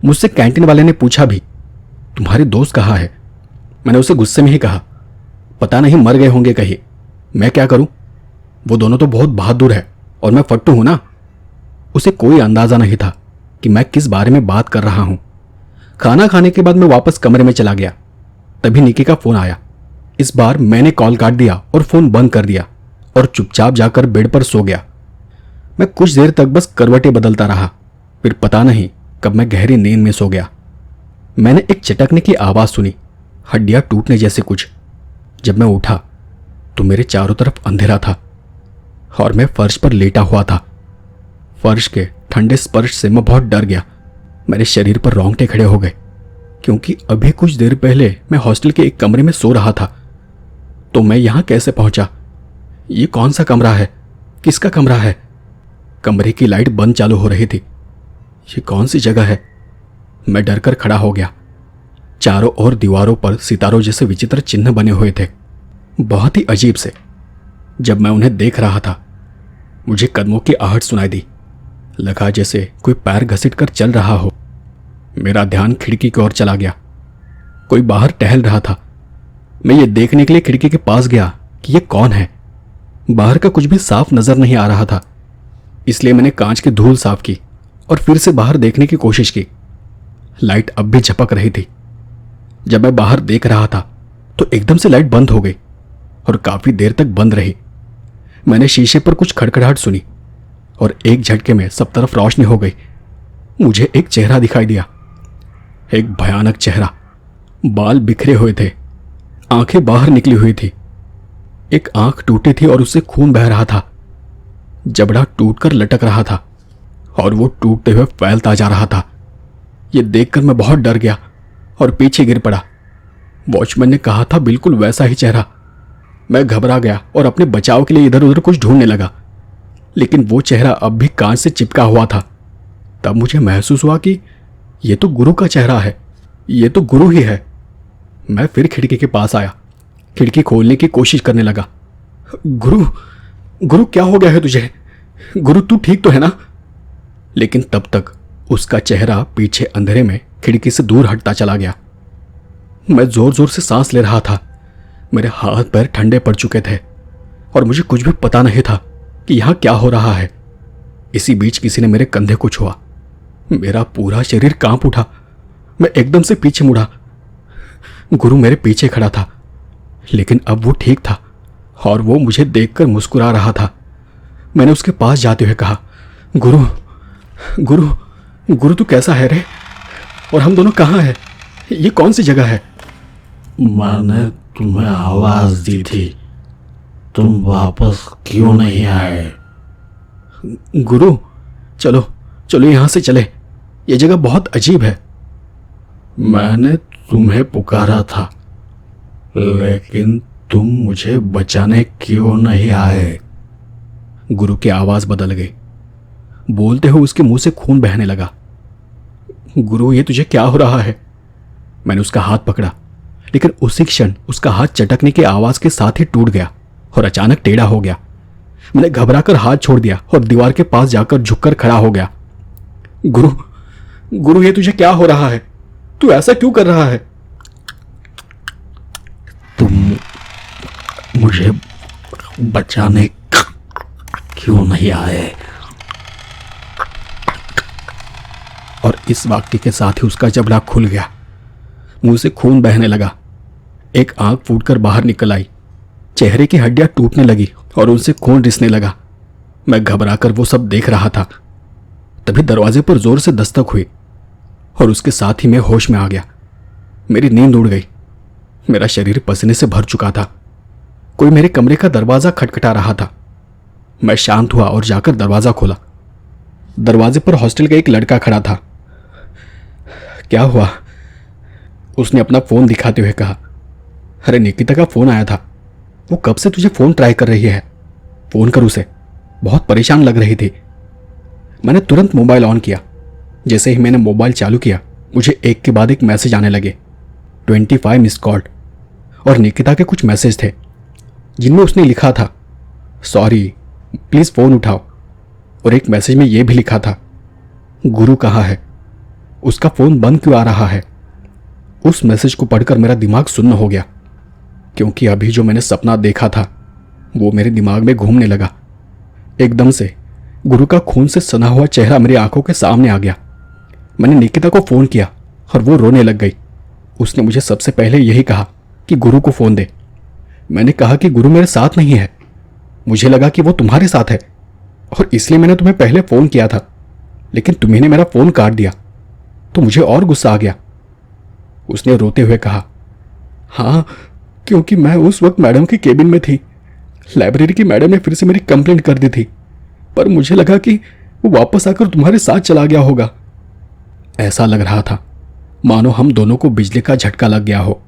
[SPEAKER 1] मुझसे कैंटीन वाले ने पूछा भी, तुम्हारे दोस्त कहाँ है? मैंने उसे गुस्से में ही कहा, पता नहीं मर गए होंगे कहीं, मैं क्या करूं? वो दोनों तो बहुत बहादुर है और मैं फट्टू हूं ना। उसे कोई अंदाजा नहीं था कि मैं किस बारे में बात कर रहा हूं। खाना खाने के बाद मैं वापस कमरे में चला गया। तभी निकी का फोन आया। इस बार मैंने कॉल काट दिया और फोन बंद कर दिया और चुपचाप जाकर बेड पर सो गया। मैं कुछ देर तक बस करवटें बदलता रहा, फिर पता नहीं कब मैं गहरी नींद में सो गया। मैंने एक चटकने की आवाज सुनी, हड्डियां टूटने जैसे कुछ। जब मैं उठा तो मेरे चारों तरफ अंधेरा था और मैं फर्श पर लेटा हुआ था। फर्श के ठंडे स्पर्श से मैं बहुत डर गया। मेरे शरीर पर रोंगटे खड़े हो गए, क्योंकि अभी कुछ देर पहले मैं हॉस्टल के एक कमरे में सो रहा था। तो मैं यहां कैसे पहुंचा? ये कौन सा कमरा है? किसका कमरा है? कमरे की लाइट बंद चालू हो रही थी। ये कौन सी जगह है? मैं डरकर खड़ा हो गया। चारों ओर दीवारों पर सितारों जैसे विचित्र चिन्ह बने हुए थे, बहुत ही अजीब से। जब मैं उन्हें देख रहा था, मुझे कदमों की आहट सुनाई दी। लगा जैसे कोई पैर घसीटकर चल रहा हो। मेरा ध्यान खिड़की की ओर चला गया। कोई बाहर टहल रहा था। मैं ये देखने के लिए खिड़की के पास गया कि ये कौन है। बाहर का कुछ भी साफ नजर नहीं आ रहा था, इसलिए मैंने कांच की धूल साफ की और फिर से बाहर देखने की कोशिश की। लाइट अब भी झपक रही थी। जब मैं बाहर देख रहा था तो एकदम से लाइट बंद हो गई और काफी देर तक बंद रही। मैंने शीशे पर कुछ खड़खड़ाहट सुनी और एक झटके में सब तरफ रोशनी हो गई। मुझे एक चेहरा दिखाई दिया, एक भयानक चेहरा। बाल बिखरे हुए थे, आंखें बाहर निकली हुई थी। एक आंख टूटी थी और उससे खून बह रहा था। जबड़ा टूटकर लटक रहा था और वो टूटते हुए फैलता जा रहा था। यह देखकर मैं बहुत डर गया और पीछे गिर पड़ा। वॉचमैन ने कहा था बिल्कुल वैसा ही चेहरा। मैं घबरा गया और अपने बचाव के लिए इधर उधर कुछ ढूंढने लगा, लेकिन वो चेहरा अब भी कांच से चिपका हुआ था। तब मुझे महसूस हुआ कि यह तो गुरु का चेहरा है, ये तो गुरु ही है। मैं फिर खिड़की के पास आया, खिड़की खोलने की कोशिश करने लगा। गुरु, गुरु क्या हो गया है तुझे? गुरु तू ठीक तो है ना? लेकिन तब तक उसका चेहरा पीछे अंधेरे में खिड़की से दूर हटता चला गया। मैं जोर जोर से सांस ले रहा था। मेरे हाथ पैर ठंडे पड़ चुके थे और मुझे कुछ भी पता नहीं था कि यहां क्या हो रहा है। इसी बीच किसी ने मेरे कंधे को छुआ। मेरा पूरा शरीर कांप उठा। मैं एकदम से पीछे मुड़ा। गुरु मेरे पीछे खड़ा था, लेकिन अब वो ठीक था और वो मुझे देखकर मुस्कुरा रहा था। मैंने उसके पास जाते हुए कहा, गुरु, गुरु, गुरु तू कैसा है रे? और हम दोनों कहाँ हैं? ये कौन सी जगह है?
[SPEAKER 2] मैंने तुम्हें आवाज दी थी, तुम वापस क्यों नहीं आए?
[SPEAKER 1] गुरु, चलो चलो यहां से चले, ये जगह बहुत अजीब है।
[SPEAKER 2] मैंने तुम्हें पुकारा था, लेकिन तुम मुझे बचाने क्यों नहीं आए?
[SPEAKER 1] गुरु की आवाज बदल गई। बोलते हुए उसके मुंह से खून बहने लगा। गुरु, ये तुझे क्या हो रहा है? मैंने उसका हाथ पकड़ा, लेकिन उसी क्षण उसका हाथ चटकने की आवाज के साथ ही टूट गया और अचानक टेढ़ा हो गया। मैंने घबराकर हाथ छोड़ दिया और दीवार के पास जाकर झुककर खड़ा हो गया। गुरु, गुरु, ये तुझे क्या हो रहा है? तू ऐसा क्यों कर रहा है?
[SPEAKER 2] तुम मुझे बचाने क्यों नहीं आए?
[SPEAKER 1] और इस वाक्य के साथ ही उसका जबड़ा खुल गया। मुंह से खून बहने लगा। एक आंख फूटकर बाहर निकल आई। चेहरे की हड्डियां टूटने लगी और उनसे खून रिसने लगा। मैं घबराकर वो सब देख रहा था। तभी दरवाजे पर जोर से दस्तक हुई और उसके साथ ही मैं होश में आ गया। मेरी नींद उड़ गई। मेरा शरीर पसीने से भर चुका था। कोई मेरे कमरे का दरवाजा खटखटा रहा था। मैं शांत हुआ और जाकर दरवाजा खोला। दरवाजे पर हॉस्टल का एक लड़का खड़ा था। क्या हुआ? उसने अपना फ़ोन दिखाते हुए कहा। अरे निकिता का फ़ोन आया था, वो कब से तुझे फ़ोन ट्राई कर रही है, फ़ोन कर उसे, बहुत परेशान लग रही थी। मैंने तुरंत मोबाइल ऑन किया। जैसे ही मैंने मोबाइल चालू किया मुझे एक के बाद एक मैसेज आने लगे। 25 मिस कॉल और निकिता के कुछ मैसेज थे जिनमें उसने लिखा था सॉरी, प्लीज़ फ़ोन उठाओ। और एक मैसेज में यह भी लिखा था गुरु कहाँ है, उसका फ़ोन बंद क्यों आ रहा है। उस मैसेज को पढ़कर मेरा दिमाग सुन्न हो गया, क्योंकि अभी जो मैंने सपना देखा था वो मेरे दिमाग में घूमने लगा। एकदम से गुरु का खून से सना हुआ चेहरा मेरी आंखों के सामने आ गया। मैंने निकिता को फ़ोन किया और वो रोने लग गई। उसने मुझे सबसे पहले यही कहा कि गुरु को फ़ोन दे। मैंने कहा कि गुरु मेरे साथ नहीं है, मुझे लगा कि वो तुम्हारे साथ है और इसलिए मैंने तुम्हें पहले फ़ोन किया था, लेकिन तुम्ही ने मेरा फ़ोन काट दिया तो मुझे और गुस्सा आ गया। उसने रोते हुए कहा, हाँ, क्योंकि मैं उस वक्त मैडम के केबिन में थी। लाइब्रेरी की मैडम ने फिर से मेरी कंप्लेंट कर दी थी, पर मुझे लगा कि वो वापस आकर तुम्हारे साथ चला गया होगा। ऐसा लग रहा था मानो हम दोनों को बिजली का झटका लग गया हो।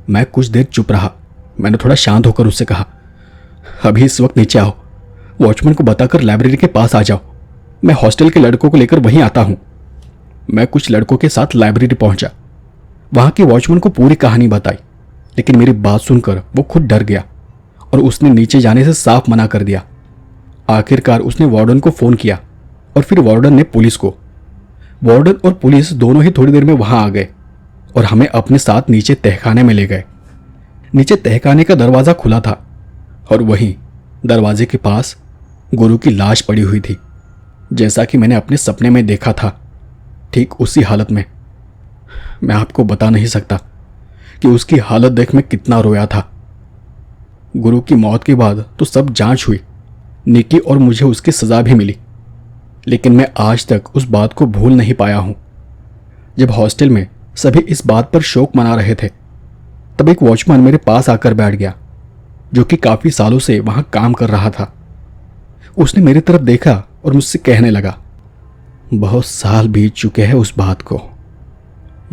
[SPEAKER 1] मैं कुछ देर चुप रहा। मैंने थोड़ा शांत होकर उससे कहा, अभी इस वक्त नीचे आओ, वॉचमैन को बताकर लाइब्रेरी के पास आ जाओ, मैं हॉस्टल के लड़कों को लेकर वहीं आता हूं। मैं कुछ लड़कों के साथ लाइब्रेरी पहुंचा। वहां के वॉचमैन को पूरी कहानी बताई, लेकिन मेरी बात सुनकर वो खुद डर गया और उसने नीचे जाने से साफ मना कर दिया। आखिरकार उसने वार्डन को फ़ोन किया और फिर वार्डन ने पुलिस को। वार्डन और पुलिस दोनों ही थोड़ी देर में वहां आ गए और हमें अपने साथ नीचे तहखाने में ले गए। नीचे तहखाने का दरवाज़ा खुला था और वहीं दरवाजे के पास गुरु की लाश पड़ी हुई थी, जैसा कि मैंने अपने सपने में देखा था, ठीक उसी हालत में। मैं आपको बता नहीं सकता कि उसकी हालत देख मैं कितना रोया था। गुरु की मौत के बाद तो सब जांच हुई, निकी और मुझे उसकी सज़ा भी मिली, लेकिन मैं आज तक उस बात को भूल नहीं पाया हूं। जब हॉस्टल में सभी इस बात पर शोक मना रहे थे, तब एक वॉचमैन मेरे पास आकर बैठ गया, जो कि काफ़ी सालों से वहां काम कर रहा था। उसने मेरी तरफ देखा और मुझसे कहने लगा, बहुत साल बीत चुके हैं उस बात को।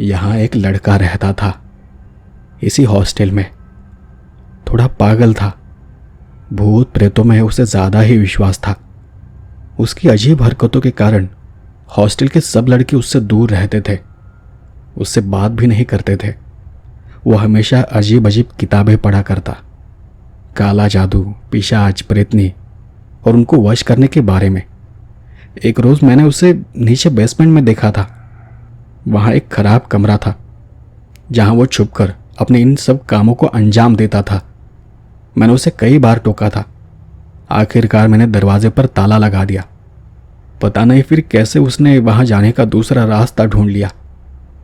[SPEAKER 1] यहाँ एक लड़का रहता था इसी हॉस्टल में, थोड़ा पागल था, भूत प्रेतों में उसे ज़्यादा ही विश्वास था। उसकी अजीब हरकतों के कारण हॉस्टल के सब लड़के उससे दूर रहते थे, उससे बात भी नहीं करते थे। वो हमेशा अजीब अजीब किताबें पढ़ा करता, काला जादू, पिशाच, प्रेतनी और उनको वश करने के बारे में। एक रोज़ मैंने उसे नीचे बेसमेंट में देखा था। वहाँ एक खराब कमरा था जहाँ वो छुपकर अपने इन सब कामों को अंजाम देता था। मैंने उसे कई बार टोका था। आखिरकार मैंने दरवाजे पर ताला लगा दिया। पता नहीं फिर कैसे उसने वहाँ जाने का दूसरा रास्ता ढूंढ लिया।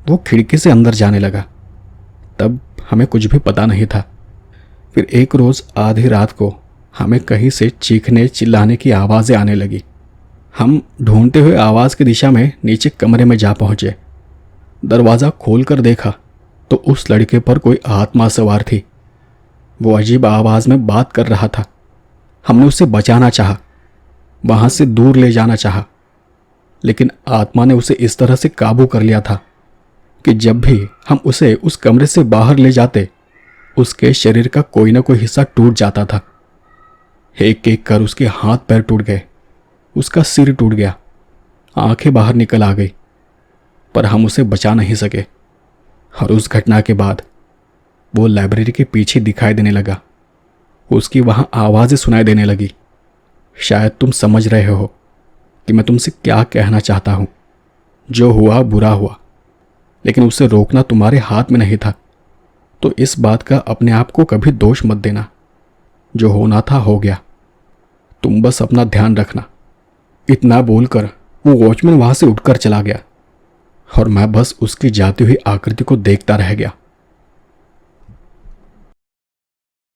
[SPEAKER 1] वो खिड़की से अंदर जाने लगा। तब हमें कुछ भी पता नहीं था। फिर एक रोज़ आधी रात को हमें कहीं से चीखने चिल्लाने की आवाज़ें आने लगी। हम ढूंढते हुए आवाज़ की दिशा में नीचे कमरे में जा पहुँचे। दरवाज़ा खोलकर देखा तो उस लड़के पर कोई आत्मा सवार थी। वो अजीब आवाज़ में बात कर रहा था। हमने उसे बचाना चाहा, वहाँ से दूर ले जाना चाहा, लेकिन आत्मा ने उसे इस तरह से काबू कर लिया था कि जब भी हम उसे उस कमरे से बाहर ले जाते, उसके शरीर का कोई ना कोई हिस्सा टूट जाता था। एक एक कर उसके हाथ पैर टूट गए, उसका सिर टूट गया, आंखें बाहर निकल आ गई, पर हम उसे बचा नहीं सके। और उस घटना के बाद वो लाइब्रेरी के पीछे दिखाई देने लगा। उसकी वहाँ आवाज़ें सुनाई देने लगी। शायद तुम समझ रहे हो कि मैं तुमसे क्या कहना चाहता हूँ। जो हुआ बुरा हुआ, लेकिन उसे रोकना तुम्हारे हाथ में नहीं था। तो इस बात का अपने आप को कभी दोष मत देना। जो होना था हो गया, तुम बस अपना ध्यान रखना। इतना बोलकर वो वॉचमैन वहाँ से उठकर चला गया और मैं बस उसकी जाती हुई आकृति को देखता रह गया।